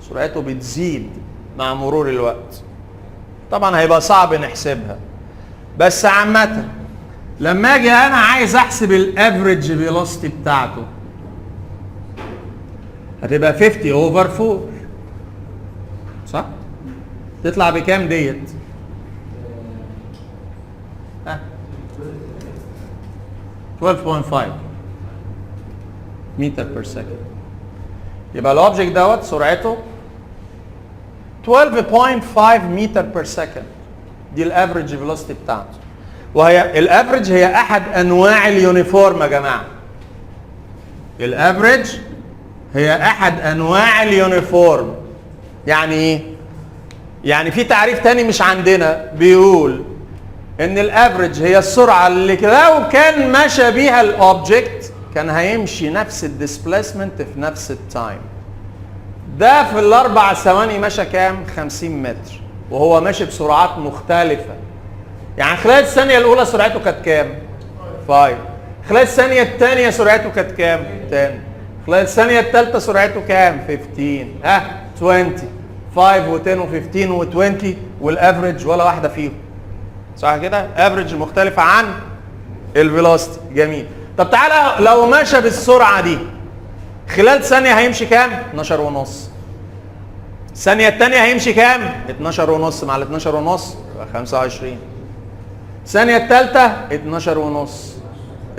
سرعته بتزيد مع مرور الوقت. طبعا هيبقى صعب نحسبها، بس عامة لما اجي انا عايز احسب الافريج فيلوسيتي بتاعته هتبقى 50 اوفر 4، صح؟ تطلع بكام ديت؟ ها 12.5 متر بير سكند. يبقى الاوبجكت دوت سرعته 12.5 متر بير سكند. دي الافريج فيلوسيتي بتاعته. وهي الافريج هي احد انواع اليونيفورم يا جماعه. الافريج هي احد انواع اليونيفورم. يعني ايه؟ يعني في تعريف تاني مش عندنا بيقول ان الافريج هي السرعه اللي لو كان مشى بيها الاوبجكت كان هيمشي نفس الديسبليسمنت في نفس التايم. ده في الاربع ثواني مشى كام؟ 50 متر، وهو ماشي بسرعات مختلفه. يعني خلال الثانيه الاولى سرعته كانت كام؟ 5. خلال الثانيه الثانيه سرعته كانت كام؟ 10. خلال الثانيه الثالثه سرعته كام؟ 15. 20. 5 و10 و15 و20، والافريج ولا واحده فيهم. صح كده؟ افريج مختلفه عن الفيلوسيتي. جميل. طب تعالى لو مشى بالسرعه دي خلال ثانيه هيمشي كام؟ 12 ونص. الثانيه الثانيه هيمشي كام؟ 12 ونص مع ال 12 ونص يبقى 25. الثانيه الثالثه 12 ونص.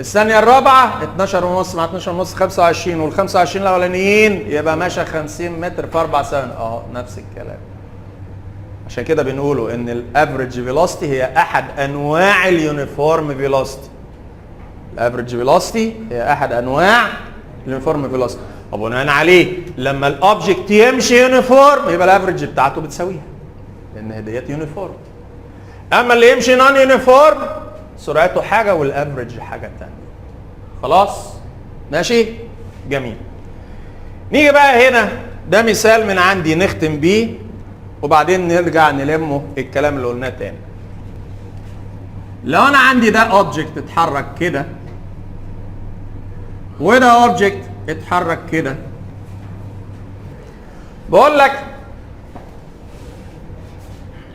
الثانيه الرابعه 12 ونص مع 12 ونص 25، وال 25 الاولانيين يبقى ماشى 50 متر في 4 ثواني. نفس الكلام. عشان كده بنقوله ان الافريج فيلوسيتي هي احد انواع اليونيفورم فيلوسيتي. الافريج فيلوسيتي هي احد انواع اليونيفورم فيلوسيتي. وبناء عليه لما الاوبجكت يمشي يونيفورم يبقى الافريج بتاعته بتساويها، لان ديت يونيفورم. اما اللي يمشي نون يونيفورم سرعته حاجه والافريج حاجه ثانيه. خلاص؟ ماشي؟ جميل. نيجي بقى هنا، ده مثال من عندي نختم بيه وبعدين نرجع نلمه الكلام اللي قلناه تاني. لو انا عندي ده اوبجكت اتحرك كده وده اوبجكت اتحرك كده، بقول لك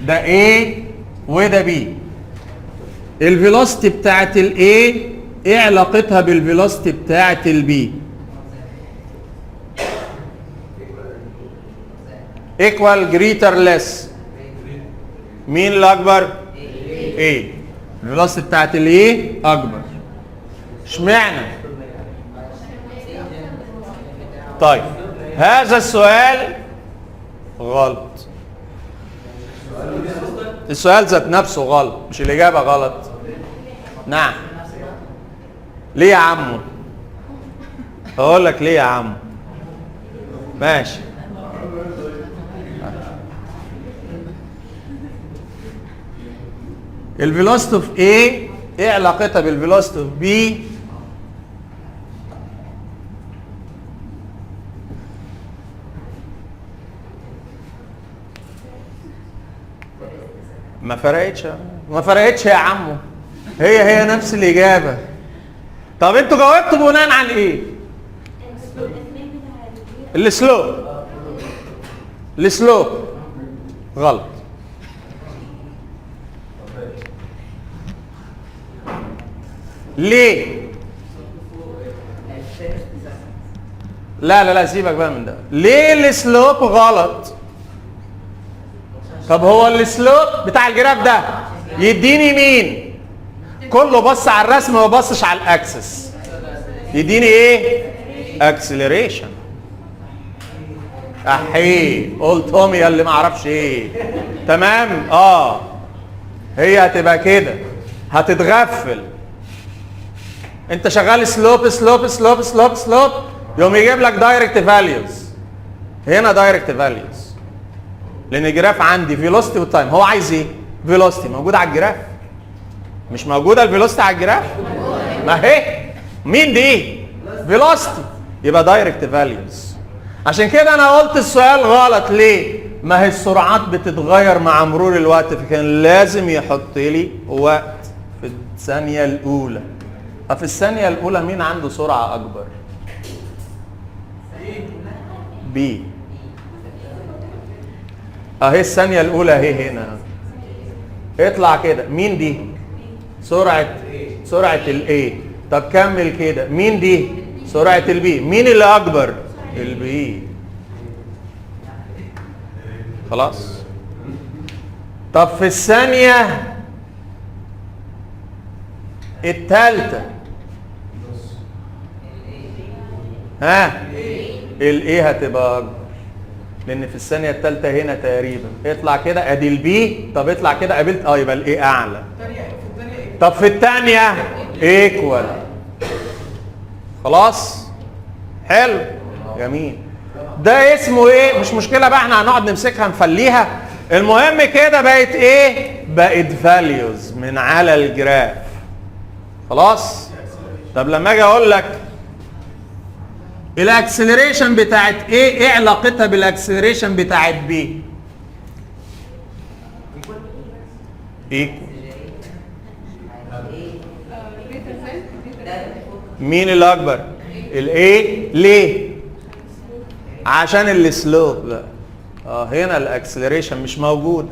ده A وده B. الفيلوسيتي بتاعت ال A ايه علاقتها بالفيلوسيتي بتاعت ال B؟ equal greater less. مين الاكبر؟ A. الفيلوسيتي بتاعت ال A اكبر. اشمعنى؟ طيب هذا السؤال غلط. السؤال ذات نفسه غلط، مش الإجابة غلط. نعم. ليه يا عمو؟ أقول لك ليه يا عمو. ماشي. الفيلوسيتي اوف A ايه علاقتها بالفيلوسيتي اوف بي؟ ما فرقتش يا عمو، هي نفس الاجابه. طب انتوا جاوبتوا بناء على ايه؟ السلوب غلط. ليه؟ لا سيبك بقى من ده. ليه السلوب غلط؟ طب هو السلوب بتاع الجراف ده يديني مين؟ كله بص على الرسم وما بصش على الاكسس. يديني ايه؟ اكسلريشن. احيه قلتهم يا اللي ما اعرفش ايه. تمام. هي هتبقى كده، هتتغفل. انت شغال سلوب سلوب سلوب سلوب سلوب، يوم يجيب لك دايركت فاليوز. هنا دايركت فاليوز لان الجراف عندي فيلوسيتي والتايم. هو عايز ايه؟ فيلوسيتي موجوده على الجراف. مش موجوده الفيلوسيتي على الجراف؟ ما هي مين دي؟ فيلوسيتي. يبقى دايركت فاليوز. عشان كده انا قلت السؤال غلط. ليه؟ ما هي السرعات بتتغير مع مرور الوقت، فكان لازم يحط لي وقت في الثانيه الاولى. ففي الثانيه الاولى مين عنده سرعه اكبر؟ بي. اهي الثانيه الاولى اهي هنا. اطلع كده. مين دي؟ سرعه الاي. طب كمل كده. مين دي؟ سرعه البي. مين اللي اكبر؟ البي. خلاص. طب في الثانيه الثالثه الاي هتبقى اكبر لان في الثانيه الثالثه هنا تقريبا. اطلع كده ادي البي. طب اطلع كده قابلت يبقى الاي اعلى. طب في الثانيه ايكوال. خلاص. حلو جميل. ده اسمه ايه؟ مش مشكله بقى، احنا هنقعد نمسكها نفليها. المهم كده بقت ايه؟ بقت فاليوز من على الجراف. خلاص. طب لما اجي اقول لك الاكسلريشن بتاعت ايه علاقتها بالاكسلريشن بتاعت بي؟ ايكوال. مين اللي اكبر؟ الايه. ليه؟ عشان السلوب بقى. هنا الاكسلريشن مش موجود.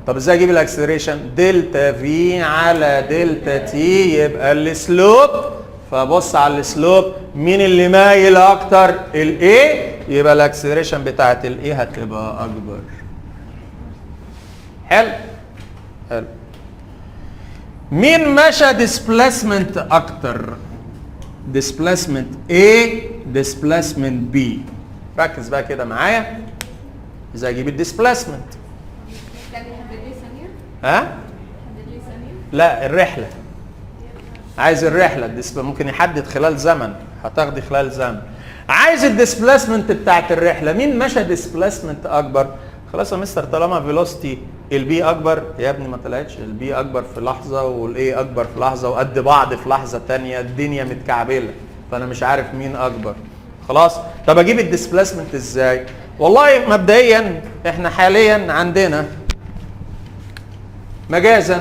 طب ازاي اجيب الاكسلريشن؟ دلتا في على دلتا تي يبقى السلوب. فبص على السلوب، مين اللي مايل اكتر؟ الاي. يبقى الاكسلريشن بتاعت الاي هتبقى اكبر. حلو. مين مشى ديسبليسمنت اكتر؟ ديسبليسمنت A ديسبليسمنت B. ركز بقى كده معايا ازاي اجيب الديسبليسمنت. لا الرحله. عايز الرحله. ممكن يحدد خلال زمن، هتاخدي خلال زمن. عايز الديسبليسمنت بتاعت الرحله. مين مشى ديسبليسمنت اكبر؟ خلاص يا مستر، طالما فيلوسيتي البي اكبر. يا ابني ما طلعتش. البي اكبر في لحظه والاي اكبر في لحظه وقد بعض في لحظه ثانيه. الدنيا متكعبله فانا مش عارف مين اكبر. خلاص. طب اجيب الديسبليسمنت ازاي؟ والله مبدئيا احنا حاليا عندنا مجازا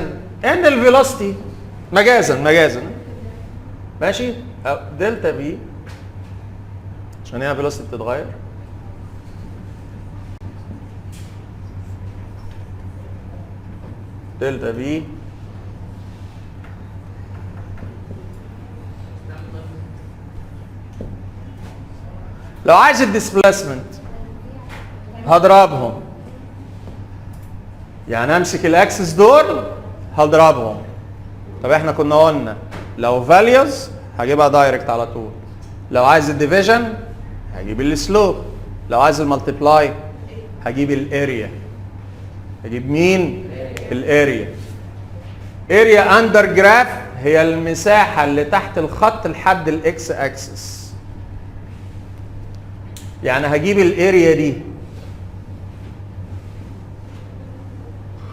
ان الفيلوسيتي مجازا ماشي دلتا بي عشان هي فيلوسيتي بتتغير. دلتا بي لو عايز الديسبليسمنت هضربهم. يعني امسك الاكسس دول هضربهم. طب احنا كنا قلنا لو فاليوز هجيبها دايركت على طول. لو عايز الديفيجن هجيب السلوب. لو عايز المالتيبلاي هجيب الاريا. هجيب مين؟ الاريا. اريا اندر جراف هي المساحه اللي تحت الخط لحد الاكس اكسس. يعني هجيب الاريا دي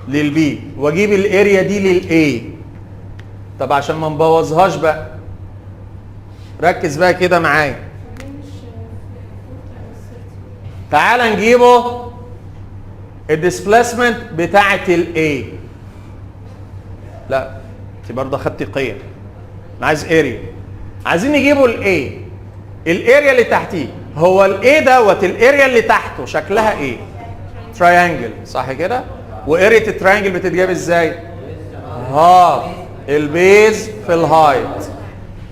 للبي واجيب الاريا دي للاي. طب عشان ما نبوظهاش بقى، ركز بقى كده معايا. تعال نجيبه الديسبليسمنت بتاعه الاي. لا انت برضه خدتي قيم، انا عايز اريا. عايزين نجيبه الاي، الاريا اللي تحتيه. هو الاي دوت الاريا اللي تحته شكلها ايه؟ تراينجل، صح كده؟ واريا التراينجل بتتجاب ازاي؟ هاف البيز في الهايت،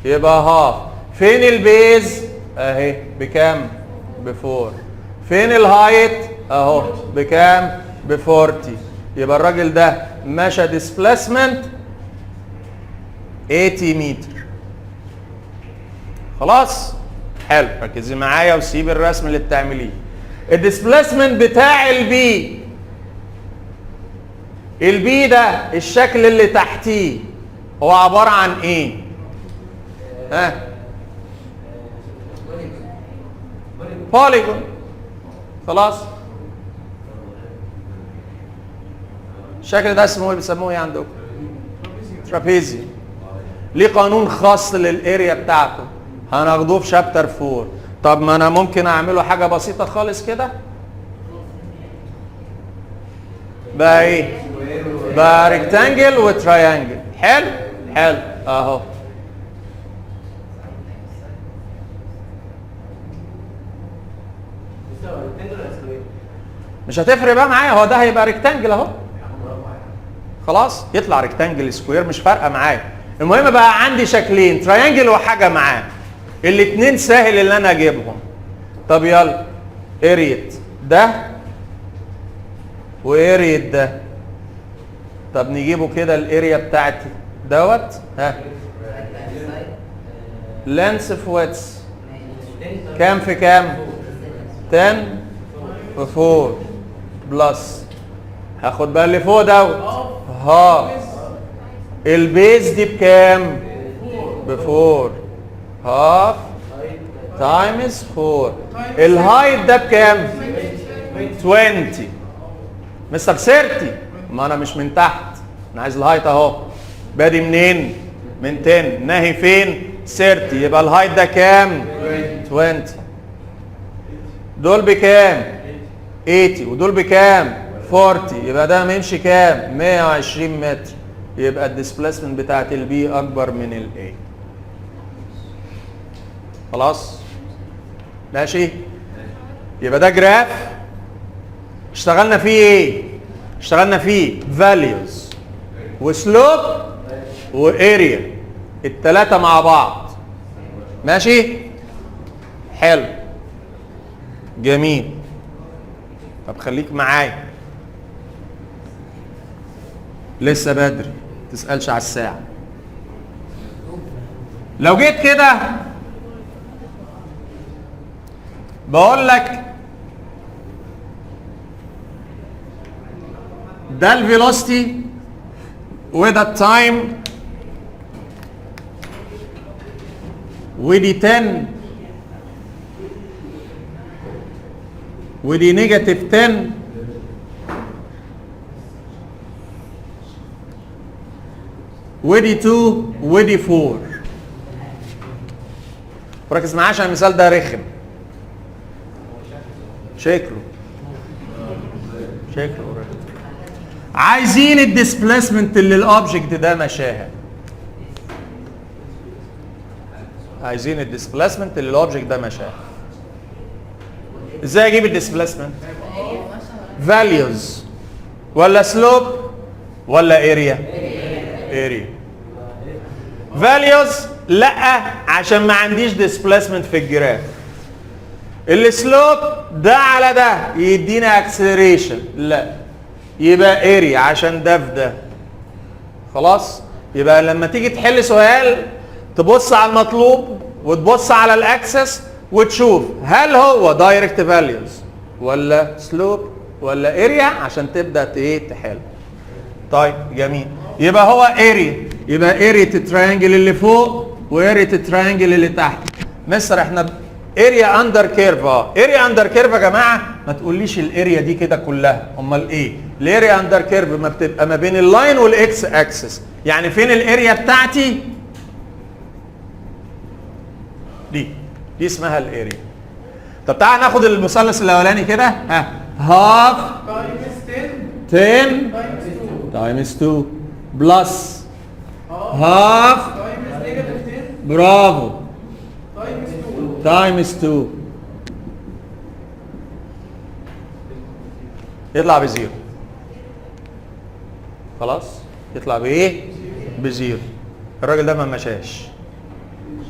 يبقى هاف. فين البيز؟ اهي بكام؟ ب4. فين الهايت؟ اهو بكام؟ ب40. يبقى الراجل ده مشى ديسبليسمنت 80 متر. خلاص؟ حلو، ركزي معايا وسيب الرسم اللي بتعمليه. الديسبليسمنت بتاع البي، البي ده الشكل اللي تحتيه هو عبارة عن ايه؟ ها؟ بوليجون. خلاص؟ الشكل ده اسمه ايه؟ بيسموه ايه عندكم؟ ترابيزيوم. ليه قانون خاص للاريا بتاعته، هناخدوه في شابتر 4. طب ما انا ممكن اعمله حاجه بسيطه خالص كده، بقى ايه؟ بقى ريكتانجل وتراينجل. حلو حلو اهو. مش هتفرق بقى معايا، هو ده هيبقى ريكتانجل اهو. خلاص يطلع ريكتانجل سكوير مش فارقه معايا. المهم بقى عندي شكلين، تراينجل وحاجه معاه، الاثنين سهل ان انا اجيبهم. طب يلا، اريت ده واريت ده. طب نجيبه كده الاريا بتاعتي دوت. ها، لينس في ويتس كام في كام؟ 10 في 4 بلس، هاخد بقى اللي فوق دوت هاف. البيز دي بكام؟ ب4 هاف تايمز 4. الهايت ده بكام؟ 20. مستر 30. ما انا مش من تحت، انا عايز الهايت اهو. بادي منين؟ من 10، ناهي فين؟ 30. يبقى الهايت ده كام؟ 20. دول بكام؟ 80. ودول بكام؟ 40. يبقى ده ممشي كام؟ 120 متر. يبقى الديسبليسمنت بتاعت البي اكبر من الاي. خلاص؟ ماشي؟ يبقى ده جراف اشتغلنا فيه ايه؟ اشتغلنا فيه فاليوز وسلوب واريا، الثلاثه مع بعض. ماشي؟ حلو جميل. طب خليك معايا، لسه بدري، تسألش على الساعة. لو جيت كده بقول لك ده الفيلوسيتي وده التايم ودي 10 ودي نيجاتيف 10 ودي 2 ودي 4. وركز معايا عشان المثال ده رخم. شكله رخم. عايزين الديسبليسمنت اللي الاوبجكت ده مشاها. عايزين الديسبليسمنت اللي الاوبجكت ده مشاها. ازاي اجيب الديسبليسمنت؟ فاليوز ولا سلوب ولا اريا؟ اريا. فاليوز لا، عشان ما عنديش ديسبليسمنت في الجراف. السلوب ده على ده يدينا اكسلريشن، لا، يبقى اريا عشان ده في ده. خلاص؟ يبقى لما تيجي تحل سؤال تبص على المطلوب وتبص على الاكسس وتشوف هل هو دايركت فاليوز ولا سلوب ولا اريا عشان تبدا ايه تحل. طيب جميل. يبقى هو اريا، يبقى اريا التراينجل اللي فوق واريا التراينجل اللي تحت. مستر احنا اريا اندر كيرف. اريا اندر كيرف يا جماعه، ما تقوليش الاريا دي كده كلها، امال ايه؟ الاريا اندر كيرف ما بتبقى ما بين اللاين والاكس اكسس. يعني فين الاريا بتاعتي؟ دي اسمها الاريا. طب تعال ناخد المثلث الاولاني كده. ها هاف times 10 10 times 2 تايمز 2 بلس half هاف times negative 10 برافو times 2 تايمز 2 يطلع بزيرو. خلاص يطلع بايه؟ بزيرو. الراجل ده ما مشاش.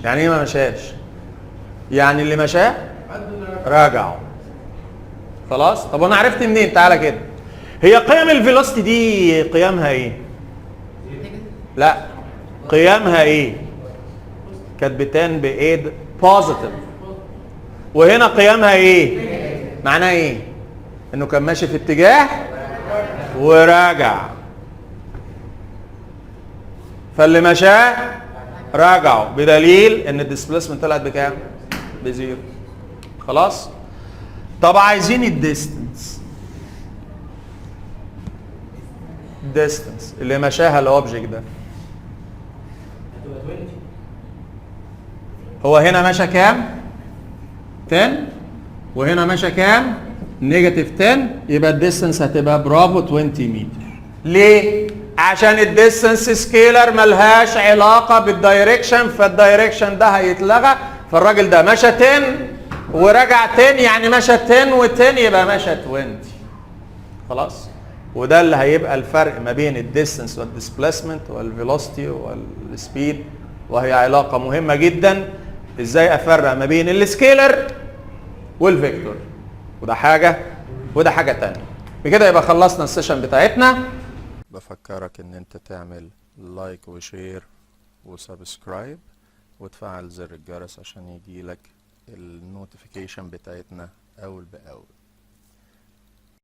يعني ايه ما مشاش؟ يعني اللي مشاه راجعوا. خلاص. طب انا عرفت منين؟ تعالى كده. هي قيم الفيلوسيتي دي قيمها ايه؟ لا قيمها ايه؟ كانت بتان بايد بوزيتيف، وهنا قيمها ايه؟ معناها ايه؟ انه كان ماشي في اتجاه وراجع، فاللي مشاه راجعوا، بدليل ان الديسبليسمنت طلعت بكام؟ بزيرو. خلاص. طب عايزين الديستنس. الديستنس اللي مشاها الاوبجكت ده هو هنا مشى كام؟ 10. وهنا مشى كام؟ نيجاتيف 10. يبقى الديستنس هتبقى برافو 20 متر. ليه؟ عشان الديستنس سكيلر ملهاش علاقه بالدايركشن، فالدايركشن ده هيتلغى. فالراجل ده مشى 10 ورجع 10، يعني مشى 10 و10 يبقى مشى 20. خلاص. وده اللي هيبقى الفرق ما بين الديستنس والديسبليسمنت والفيلوسيتي والسبيد، وهي علاقه مهمه جدا. ازاي افرق ما بين السكيلر والفيكتور؟ وده حاجه وده حاجه ثانيه. بكده يبقى خلصنا السيشن بتاعتنا. بفكرك ان انت تعمل لايك وشير وسبسكرايب وتفعل زر الجرس عشان يجيلك النوتيفيكيشن بتاعتنا اول باول.